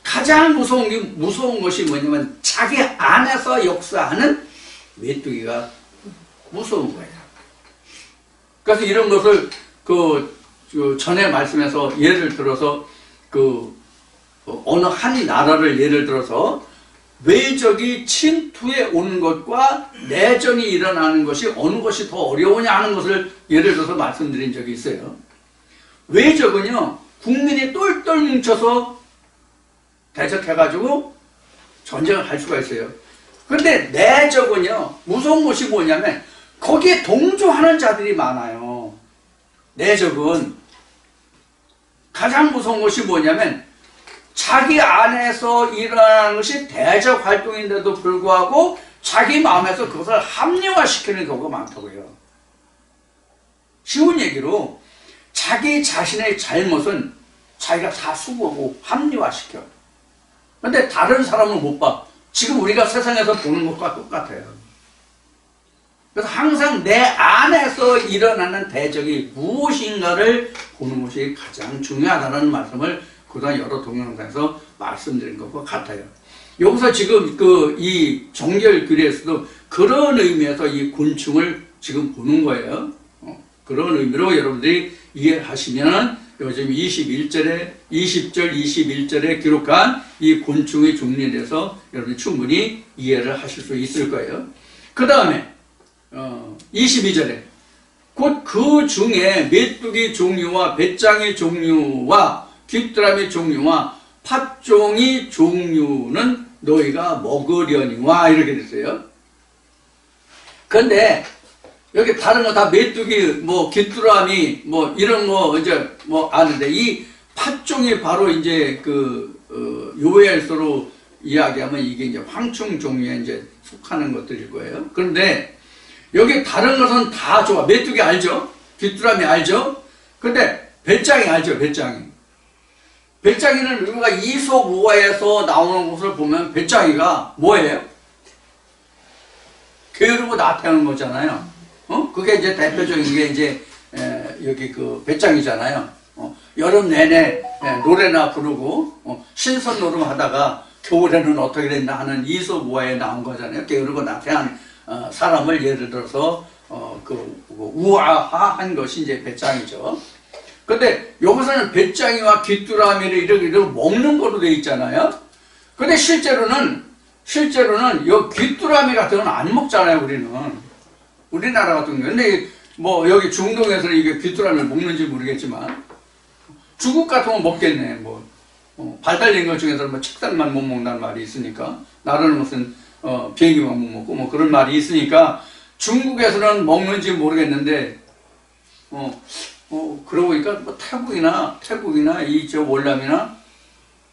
가장 무서운 것이 뭐냐면 자기 안에서 역사하는 메뚜기가 무서운 거예요. 그래서 이런 것을 전에 말씀에서 예를 들어서 어느 한 나라를 예를 들어서 외적이 침투해 오는 것과 내전이 일어나는 것이 어느 것이 더 어려우냐 하는 것을 예를 들어서 말씀드린 적이 있어요. 외적은요, 국민이 똘똘 뭉쳐서 대적해가지고 전쟁을 할 수가 있어요. 그런데 내적은요, 무서운 것이 뭐냐면 거기에 동조하는 자들이 많아요. 내적은 가장 무서운 것이 뭐냐면 자기 안에서 일어나는 것이 대적 활동인데도 불구하고 자기 마음에서 그것을 합리화시키는 경우가 많다고요. 쉬운 얘기로 자기 자신의 잘못은 자기가 다 수고하고 합리화시켜. 근데 다른 사람은 못 봐. 지금 우리가 세상에서 보는 것과 똑같아요. 그래서 항상 내 안에서 일어나는 대적이 무엇인가를 보는 것이 가장 중요하다는 말씀을 그동안 여러 동영상에서 말씀드린 것과 같아요. 여기서 지금 이 정결교리에서도 그런 의미에서 이 곤충을 지금 보는 거예요. 그런 의미로 여러분들이 이해하시면 요즘 21절에 20절 21절에 기록한 이 곤충의 종류에 대해서 여러분이 충분히 이해를 하실 수 있을 거예요. 그 다음에 22절에 곧 그 중에 메뚜기 종류와 배짱이 종류와 귀뚜라미 종류와 팥종이 종류는 너희가 먹으려니와 이렇게 됐어요. 근데 여기 다른 거 다 메뚜기, 뭐 귀뚜라미, 뭐 이런 거 이제 뭐 아는데 이 팥종이 바로 이제 요엘서로 이야기하면 이게 이제 황충 종류에 이제 속하는 것들일 거예요. 그런데 여기 다른 것은 다 좋아. 메뚜기 알죠? 귀뚜라미 알죠? 근데 배짱이 알죠? 배짱이. 배짱이는 우리가 이솝 우화에서 나오는 것을 보면 배짱이가 뭐예요? 게으르고 나태하는 거잖아요. 그게 이제 대표적인 게 이제 여기 배짱이잖아요. 여름 내내 노래나 부르고 신선 노름 하다가 겨울에는 어떻게 됐나 하는 이솝 우화에 나온 거잖아요. 게으르고 나태한 사람을 예를 들어서 우아한 것이 이제 배짱이죠. 근데 여기서는 배짱이와 귀뚜라미를 이렇게 먹는 거로 돼 있잖아요. 근데 실제로는 이 귀뚜라미 같은 건 안 먹잖아요, 우리는. 우리나라 같은 거. 근데 뭐 여기 중동에서는 이게 귀뚜라미를 먹는지 모르겠지만 중국 같은 건 먹겠네. 발 달린 것 중에서는 뭐 책상만 못 먹는다는 말이 있으니까 나라는 무슨 비행기만 못 먹고 뭐 그런 말이 있으니까 중국에서는 먹는지 모르겠는데 그러고 보니까 뭐 태국이나 이쪽 월남이나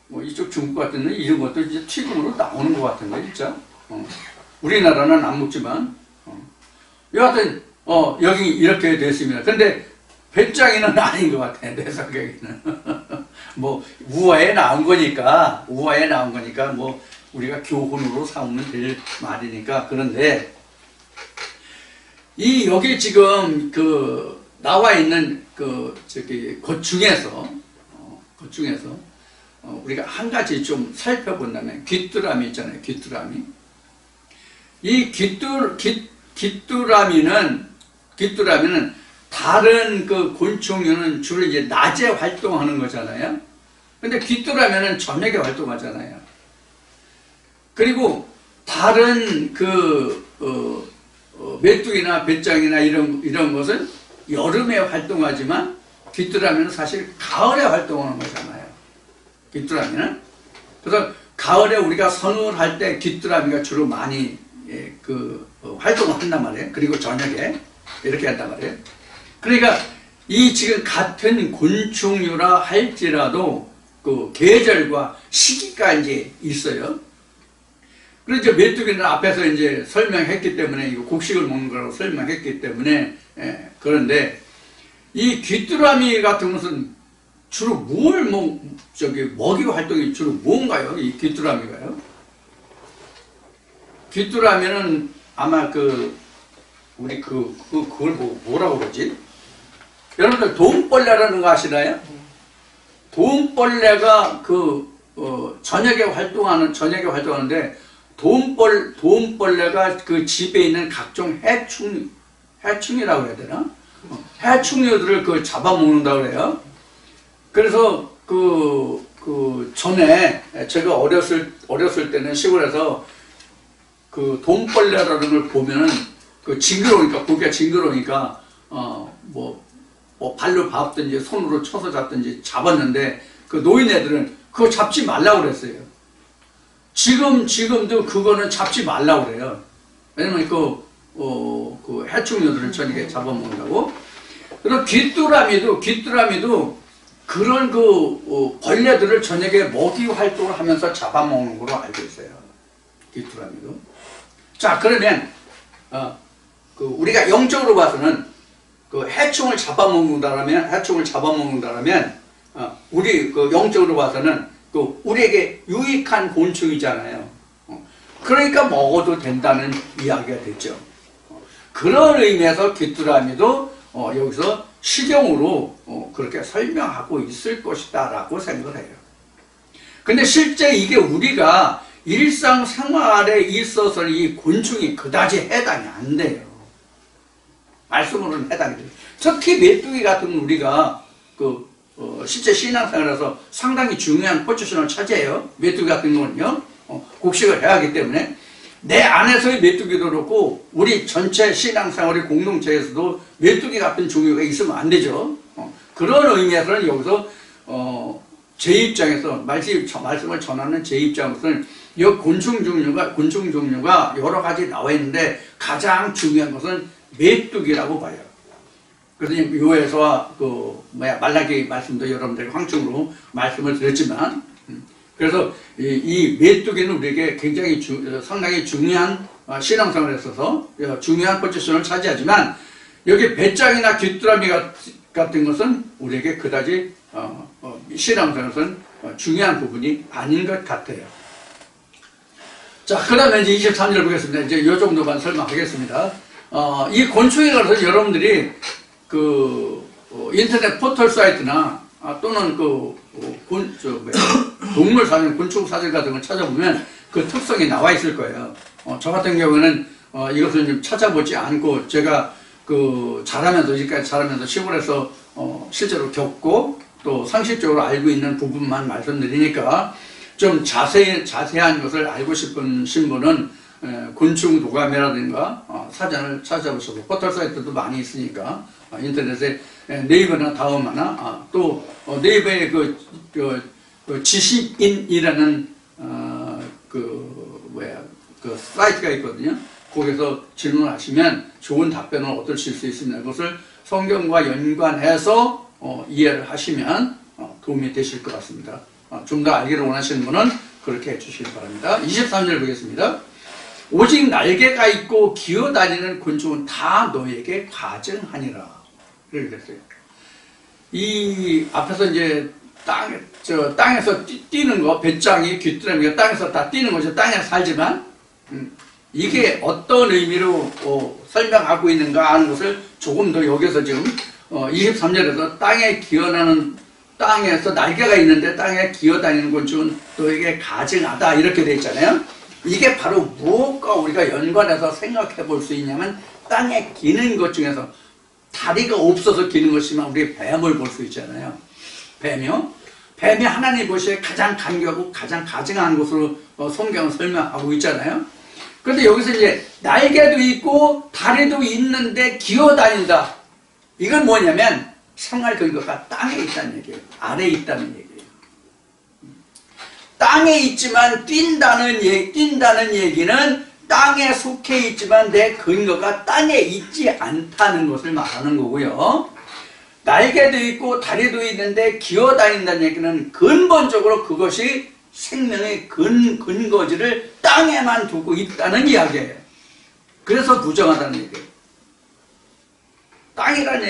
뭐 이쪽 중국 같은 데 이런 것도 이제 튀김으로 나오는 것 같은데 진짜. 우리나라는 안 먹지만 여하튼 여기 이렇게 됐습니다. 근데 배짱이는 아닌 것 같아 내 생각에는. 뭐 우화에 나온 거니까 뭐 우리가 교훈으로 삼으면 될 말이니까. 그런데 이 여기 지금 나와 있는 것 중에서 우리가 한 가지 좀 살펴본다면 귀뚜라미 있잖아요. 귀뚜라미. 이 귀뚜라미는 다른 곤충류는 주로 이제 낮에 활동하는 거잖아요. 근데 귀뚜라미는 저녁에 활동하잖아요. 그리고 다른 메뚜기나 배짱이나 이런 것은 여름에 활동하지만 귀뚜라미는 사실 가을에 활동하는 거잖아요. 귀뚜라미는. 그래서 가을에 우리가 선을 할 때 귀뚜라미가 주로 많이 활동을 한단 말이에요. 그리고 저녁에 이렇게 한단 말이에요. 그러니까 이 지금 같은 곤충류라 할지라도 계절과 시기가 이제 있어요. 그래서 이제 메뚜기는 앞에서 이제 설명했기 때문에 이거 곡식을 먹는 거라고 설명했기 때문에 그런데 이 귀뚜라미 같은 것은 주로 먹이 활동이 주로 뭔가요? 이 귀뚜라미가요? 귀뚜라미는 아마 우리 그걸 뭐라고 그러지? 여러분들 도움벌레라는 거 아시나요? 도움벌레가 저녁에 활동하는데 도움벌레가 그 집에 있는 각종 해충이라고 해야 되나? 해충류들을 잡아먹는다고 그래요. 그래서 전에 제가 어렸을 때는 시골에서 도움벌레라는 걸 보면은 징그러우니까 고기가 징그러우니까 발로 밟든지 손으로 쳐서 잡든지 잡았는데 노인네들은 그거 잡지 말라고 그랬어요. 지금도 그거는 잡지 말라고 그래요. 왜냐면 해충류들을 저녁에 잡아먹는다고. 그리고 귀뚜라미도 그런 벌레들을 저녁에 먹이 활동을 하면서 잡아먹는 걸로 알고 있어요. 귀뚜라미도. 자, 그러면 우리가 영적으로 봐서는 해충을 잡아먹는다라면 우리 영적으로 봐서는 그 우리에게 유익한 곤충이잖아요. 그러니까 먹어도 된다는 이야기가 됐죠. 그런 의미에서 귀뚜라미도 여기서 식용으로 그렇게 설명하고 있을 것이다 라고 생각을 해요. 근데 실제 이게 우리가 일상생활에 있어서 이 곤충이 그다지 해당이 안 돼요. 말씀으로는 해당이 돼요. 특히 메뚜기 같은 건 우리가 실제 신앙생활에서 상당히 중요한 포지션을 차지해요. 메뚜기 같은 거는요. 곡식을 해야 하기 때문에 내 안에서의 메뚜기도 그렇고 우리 전체 신앙생활의 공동체에서도 메뚜기 같은 종류가 있으면 안 되죠. 그런 의미에서는 여기서 제 입장에서 말씀을 전하는 제 입장에서는 이 곤충 종류가 여러 가지 나와 있는데 가장 중요한 것은 메뚜기라고 봐요. 그래서 요에서와 말라기 말씀도 여러분들에게 황충으로 말씀을 드렸지만, 그래서 이 메뚜기는 우리에게 굉장히 상당히 중요한 신앙생활에 있어서 중요한 포지션을 차지하지만, 여기 배짱이나 귀뚜라미 같은 것은 우리에게 그다지 신앙생활에서는 중요한 부분이 아닌 것 같아요. 자, 그 다음에 이제 23절 보겠습니다. 이제 요 정도만 설명하겠습니다. 이 곤충에 관해서 여러분들이 인터넷 포털 사이트나 또는 동물 사진, 곤충 사진 같은 걸 찾아보면 그 특성이 나와 있을 거예요. 저 같은 경우는 이것을 좀 찾아보지 않고 제가 이제까지 자라면서 시골에서 실제로 겪고 또 상식적으로 알고 있는 부분만 말씀드리니까 좀 자세한 것을 알고 싶으신 분은 곤충 도감이라든가 사전을 찾아보셔도 포털 사이트도 많이 있으니까 인터넷에 네이버나 다음하나 또 네이버에 지식인이라는 사이트가 있거든요. 거기서 질문하시면 좋은 답변을 얻으실 수 있습니다. 그것을 성경과 연관해서 이해를 하시면 도움이 되실 것 같습니다. 좀 더 알기를 원하시는 분은 그렇게 해주시기 바랍니다. 23절 보겠습니다. 오직 날개가 있고 기어다니는 곤충은 다 너에게 가증하니라. 이렇게 됐어요. 이 앞에서 이제 땅에서 뛰는 거, 배짱이, 귀뚜라미가 땅에서 다 뛰는 거죠. 땅에 살지만 이게 어떤 의미로 설명하고 있는가 하는 것을 조금 더 여기서 지금 23절에서 땅에서 날개가 있는데 땅에 기어다니는 곤충은 너에게 가증하다 이렇게 돼 있잖아요. 이게 바로 무엇과 우리가 연관해서 생각해 볼 수 있냐면 땅에 기는 것 중에서 다리가 없어서 기는 것이면 우리 뱀을 볼 수 있잖아요. 뱀이 하나님 보시기에 가장 간교하고 가장 가증한 것으로 성경은 설명하고 있잖아요. 그런데 여기서 이제 날개도 있고 다리도 있는데 기어다닌다. 이건 뭐냐면 생활 근거가 땅에 있다는 얘기예요. 아래에 있다는 얘기예요. 땅에 있지만 뛴다는 얘기는 땅에 속해 있지만 내 근거가 땅에 있지 않다는 것을 말하는 거고요. 날개도 있고 다리도 있는데 기어다닌다는 얘기는 근본적으로 그것이 생명의 근거지를 땅에만 두고 있다는 이야기예요. 그래서 부정하다는 얘기예요. 땅이라는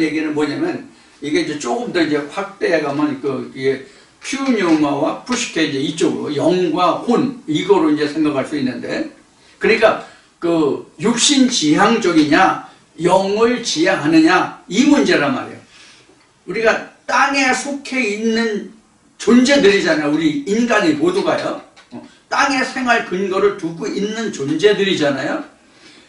얘기는 뭐냐면 이게 이제 조금 더 이제 확대해 가면 이게 퓨뉴마와 푸시케 이제 이쪽으로 영과 혼 이거로 이제 생각할 수 있는데, 그러니까 육신 지향적이냐 영을 지향하느냐 이 문제란 말이에요. 우리가 땅에 속해 있는 존재들이잖아요. 우리 인간이 모두가요. 땅의 생활 근거를 두고 있는 존재들이잖아요.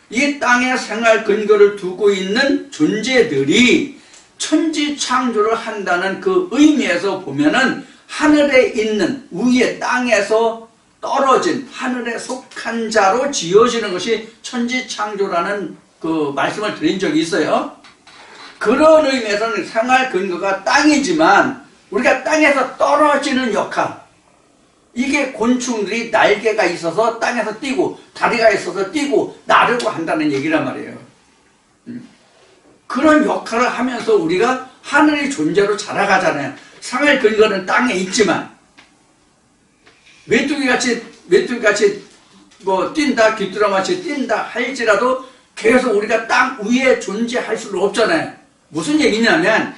이 땅의 생활 근거를 두고 있는 존재들이 천지 창조를 한다는 그 의미에서 보면은 하늘에 있는 위에 땅에서 떨어진 하늘에 속한 자로 지어지는 것이 천지 창조라는 그 말씀을 드린 적이 있어요. 그런 의미에서는 생활 근거가 땅이지만 우리가 땅에서 떨어지는 역할, 이게 곤충들이 날개가 있어서 땅에서 뛰고 다리가 있어서 뛰고 나르고 한다는 얘기란 말이에요. 그런 역할을 하면서 우리가 하늘의 존재로 자라가잖아요. 생활 근거는 땅에 있지만 메뚜기같이 뛴다, 귀뚜라미같이 뛴다 할지라도 계속 우리가 땅 위에 존재할 수는 없잖아요. 무슨 얘기냐면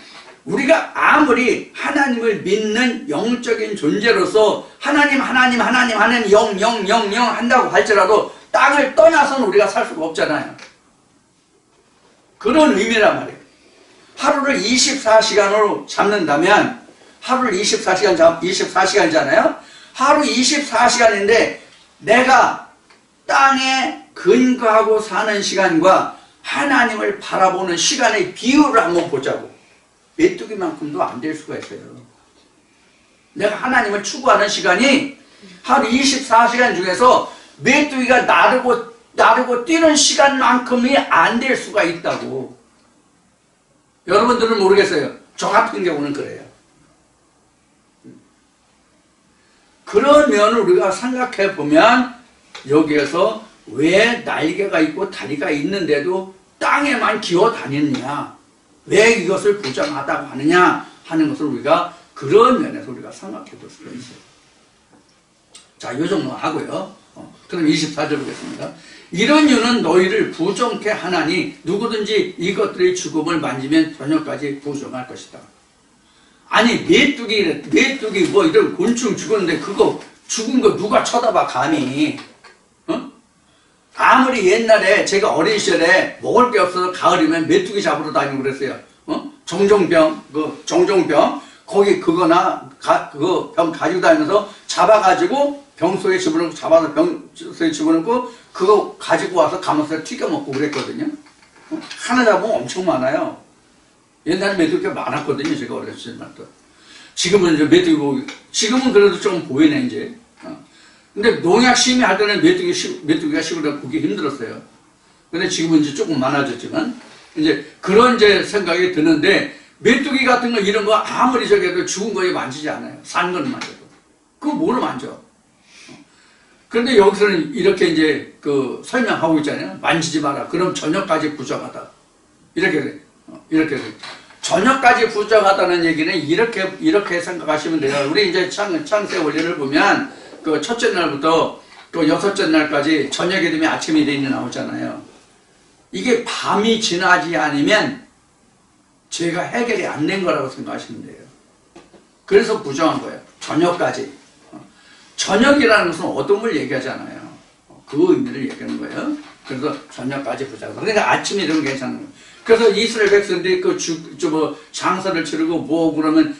우리가 아무리 하나님을 믿는 영적인 존재로서 하나님 영 한다고 할지라도 땅을 떠나서는 우리가 살 수가 없잖아요. 그런 의미란 말이에요. 하루를 24시간으로 잡는다면 하루를 24시간이잖아요. 하루 24시간인데 내가 땅에 근거하고 사는 시간과 하나님을 바라보는 시간의 비율을 한번 보자고. 메뚜기만큼도 안 될 수가 있어요. 내가 하나님을 추구하는 시간이 하루 24시간 중에서 메뚜기가 나르고 뛰는 시간만큼이 안 될 수가 있다고. 여러분들은 모르겠어요. 저 같은 경우는 그래요. 그런 면을 우리가 생각해 보면 여기에서 왜 날개가 있고 다리가 있는데도 땅에만 기어 다니느냐, 왜 이것을 부정하다고 하느냐 하는 것을 우리가 그런 면에서 우리가 생각해 볼 수가 있어요. 자, 요 정도 하고요. 그럼 24절 보겠습니다. 이런 이유는 너희를 부정케 하나니 누구든지 이것들의 죽음을 만지면 저녁까지 부정할 것이다. 아니, 메뚜기 뭐 이런 곤충 죽었는데 그거 죽은 거 누가 쳐다봐 감히. 아무리 옛날에 제가 어린 시절에 먹을 게 없어서 가을이면 메뚜기 잡으러 다니고 그랬어요. 정종병, 거기 그거나 그거 병 가지고 다니면서 잡아가지고 병소에 집어넣고 잡아서 병소에 집어넣고 그거 가지고 와서 감아서 튀겨 먹고 그랬거든요. 하나 잡으면 엄청 많아요. 옛날에 메뚜기가 많았거든요. 제가 어렸을 때부터. 지금은 이제 지금은 그래도 좀 보이네 이제. 근데 농약 심의할 때는 메뚜기가 시골에 보기 힘들었어요. 근데 지금은 이제 조금 많아졌지만, 이제 그런 이제 생각이 드는데, 메뚜기 같은 거 이런 거 아무리 저기 해도 죽은 거에 만지지 않아요. 산 거는 만져도. 그거 뭐를 만져? 그런데 여기서는 이렇게 이제 설명하고 있잖아요. 만지지 마라. 그럼 저녁까지 부정하다. 이렇게 돼. 저녁까지 부정하다는 얘기는 이렇게 생각하시면 돼요. 우리 이제 창세 원리를 보면, 첫째 날부터 또 여섯째 날까지 저녁이 되면 아침이 되는 나오잖아요. 이게 밤이 지나지 않으면 죄가 해결이 안 된 거라고 생각하시면 돼요. 그래서 부정한 거예요. 저녁까지. 저녁이라는 것은 어둠을 얘기하잖아요. 그 의미를 얘기하는 거예요. 그래서 저녁까지 부정하다. 그러니까 아침이 되면 괜찮은 거예요. 그래서 이스라엘 백성들이 장사를 치르고 그러면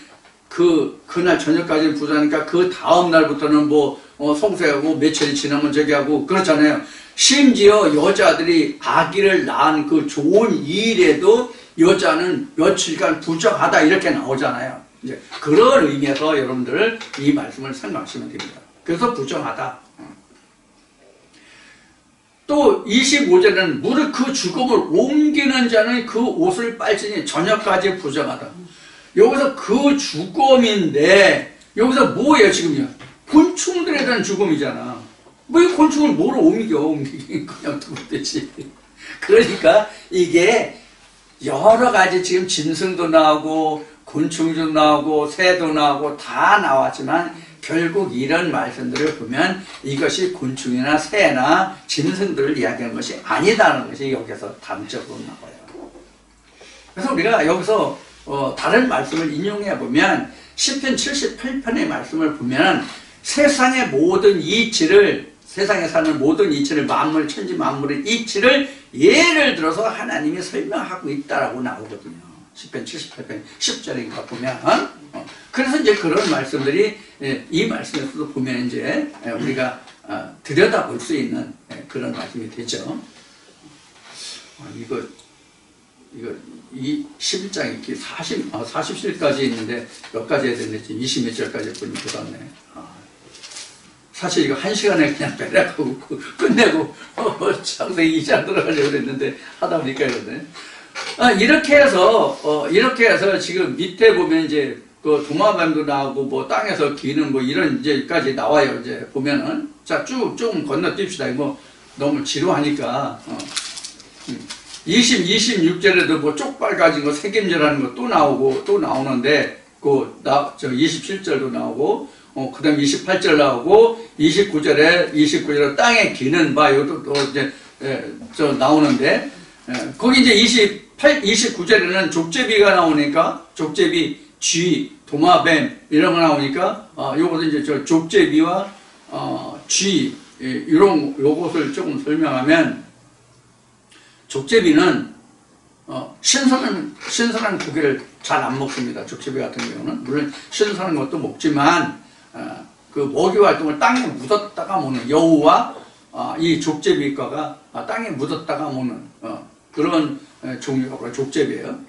그날 저녁까지 부자니까 그 다음 날부터는 송수하고 며칠이 지나면 저기 하고 그렇잖아요. 심지어 여자들이 아기를 낳은 그 좋은 일에도 여자는 며칠간 부정하다 이렇게 나오잖아요. 이제 그런 의미에서 여러분들 이 말씀을 생각하시면 됩니다. 그래서 부정하다. 또 25절에는 무릇 그 죽음을 옮기는 자는 그 옷을 빨지니 저녁까지 부정하다. 여기서 그 죽음인데 여기서 뭐예요 지금요? 곤충들에 대한 죽음이잖아. 뭐 이 곤충을 뭐로 옮기긴 그냥 두면 되지. 그러니까 이게 여러 가지 지금 짐승도 나오고 곤충도 나오고 새도 나오고 다 나왔지만 결국 이런 말씀들을 보면 이것이 곤충이나 새나 짐승들을 이야기하는 것이 아니다는 것이 여기서 단적으로 나와요. 그래서 우리가 여기서 다른 말씀을 인용해 보면 시편 78편의 말씀을 보면 세상의 모든 이치를, 세상에 사는 모든 이치를, 만물, 천지 만물의 이치를 예를 들어서 하나님이 설명하고 있다라고 나오거든요. 시편 78편 10절인가 보면. 그래서 이제 그런 말씀들이 이 말씀에서도 보면 이제 우리가 들여다볼 수 있는 그런 말씀이 되죠. 이 11장이 이렇게 40실까지 있는데 몇 가지 해야 되는데 지금 20몇 절까지 보니 보답네. 사실 이거 1시간에 그냥 빼라고 끝내고 창세기 2장 들어가려고 그랬는데 하다 보니까 이러네. 이렇게 해서 지금 밑에 보면 이제 그 도마뱀도 나오고 땅에서 기는 이런 이제까지 나와요. 이제 보면은 자 쭉 건너뛰읍시다. 이거 너무 지루하니까 26절에도 쪽발 가진 거 색임질하는 거 또 나오고 또 나오는데 27절도 나오고 그 다음 28절 나오고 29절에 땅에 기는 바 이것도 또 이제 나오는데 거기 이제 29절에는 족제비가 나오니까 족제비, 쥐, 도마뱀 이런 거 나오니까 요것은 이제 저 족제비와 쥐 이런 요것을 조금 설명하면 족제비는 신선한 고기를 잘 안 먹습니다. 족제비 같은 경우는 물론 신선한 것도 먹지만 그 먹이 활동을 땅에 묻었다가 먹는 여우와 이 족제비과가 땅에 묻었다가 먹는 그런 종류가 족제비예요.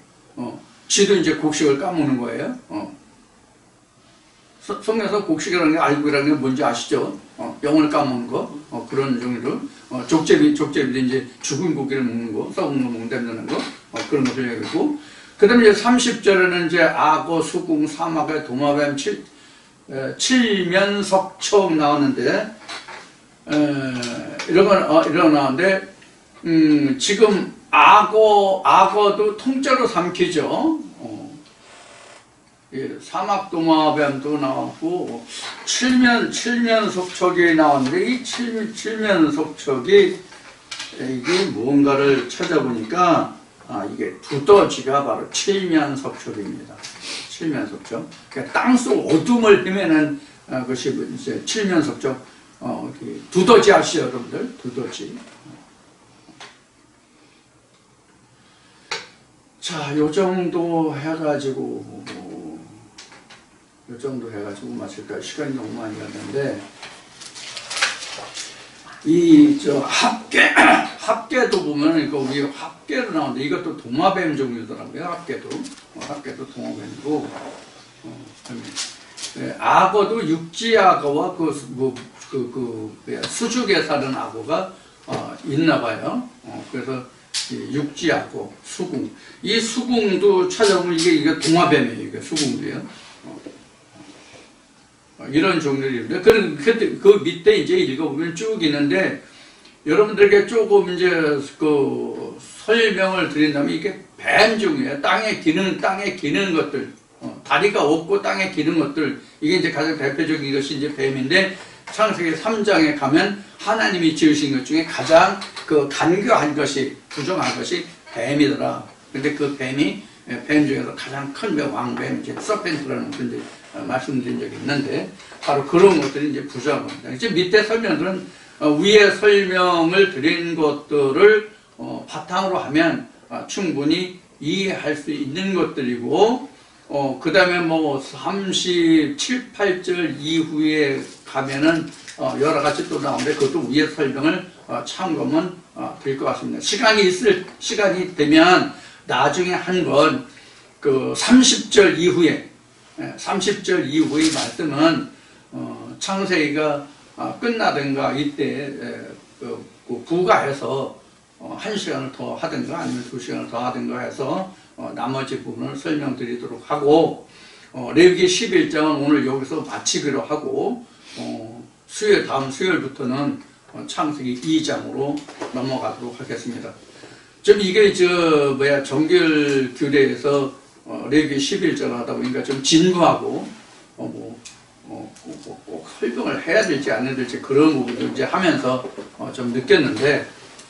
쥐도 이제 곡식을 까먹는 거예요. 성경에서 곡식이라는 게 알고이라는 게 뭔지 아시죠? 영을 까먹는 거 그런 종류로 족제비도 이제 죽은 고기를 먹는 거, 썩은 거 먹는다는 거 그런 것을 얘기하고 그다음에 이제 30절에는 이제 악어, 수궁, 사막의 도마뱀, 칠면석처음 나오는데 이런 거 나오는데 지금 악어도 통째로 삼키죠. 예, 사막도마뱀도 나왔고 칠면석척이 나왔는데 이 칠면석척이 이게 뭔가를 찾아보니까 이게 두더지가 바로 칠면석척입니다. 칠면석척. 그러니까 땅속 어둠을 헤매는 것이 이제 칠면석척. 두더지 아시죠, 여러분들? 두더지. 자, 요 정도 해가지고 마칠까요? 시간이 너무 많이 갔는데 합계도 보면 이거 우리 합계로 나오는데 이것도 도마뱀 종류더라고요. 합계도 도마뱀이고 악어도 육지악어와 수죽에 사는 악어가 있나 봐요. 그래서 육지악어, 수궁. 이 수궁도 찾아보면 이게 도마뱀이에요. 이게 수궁도요. 이런 종류인데, 그 밑에 이제 읽어보면 쭉 있는데, 여러분들에게 조금 이제 그 설명을 드린다면 이게 뱀 종류예요. 땅에 기는 것들. 다리가 없고 땅에 기는 것들. 이게 이제 가장 대표적인 것이 이제 뱀인데, 창세기 3장에 가면 하나님이 지으신 것 중에 가장 그 간교한 것이, 부정한 것이 뱀이더라. 근데 그 뱀 중에서 가장 큰 뱀, 왕뱀, 이제 서펜트라는 건데, 말씀드린 적이 있는데, 바로 그런 것들이 이제 부정한 겁니다. 이제 밑에 설명들은, 위에 설명을 드린 것들을, 바탕으로 하면, 충분히 이해할 수 있는 것들이고, 그 다음에 뭐 37, 8절 이후에 가면은 여러 가지 또 나오는데 그것도 위에 설명을 참고하면 될 것 같습니다. 시간이 되면 나중에 한번 그 30절 이후의 말씀은 창세기가 끝나든가 이때 부가해서 1시간을 더 하든가 아니면 2시간을 더 하든가 해서 나머지 부분을 설명드리도록 하고 레위기 11장은 오늘 여기서 마치기로 하고 다음 수요일부터는 창세기 2장으로 넘어가도록 하겠습니다. 좀 이게 정결 규례에서 레위기 11장을 하다 보니까 좀 진부하고 꼭 설명을 해야 될지 안 해야 될지 그런 부분도 이제 하면서 좀 느꼈는데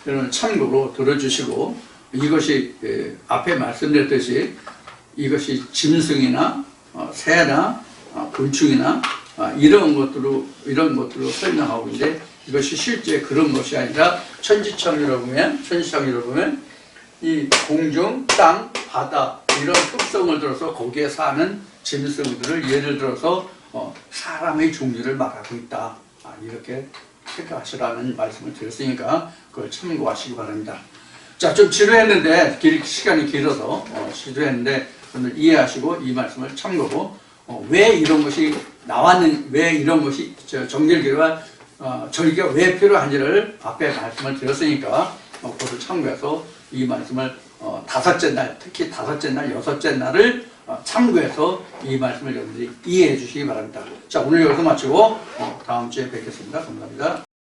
여러분 참고로 들어주시고 이것이 앞에 말씀드렸듯이 이것이 짐승이나 새나 곤충이나 이런 것들로 설명하고 있는데 이것이 실제 그런 것이 아니라 천지창조로 보면 이 공중, 땅, 바다 이런 특성을 들어서 거기에 사는 짐승들을 예를 들어서 사람의 종류를 말하고 있다. 이렇게 생각하시라는 말씀을 드렸으니까 그걸 참고하시기 바랍니다. 자, 좀 지루했는데 시간이 길어서 지루했는데 오늘 이해하시고 이 말씀을 참고로 왜 이런 것이 정결기가 절기가 왜 필요한지를 앞에 말씀을 드렸으니까 그것을 참고해서 이 말씀을 다섯째 날, 특히 다섯째 날, 여섯째 날을 참고해서 이 말씀을 여러분들이 이해해 주시기 바랍니다. 자, 오늘 여기서 마치고 다음 주에 뵙겠습니다. 감사합니다.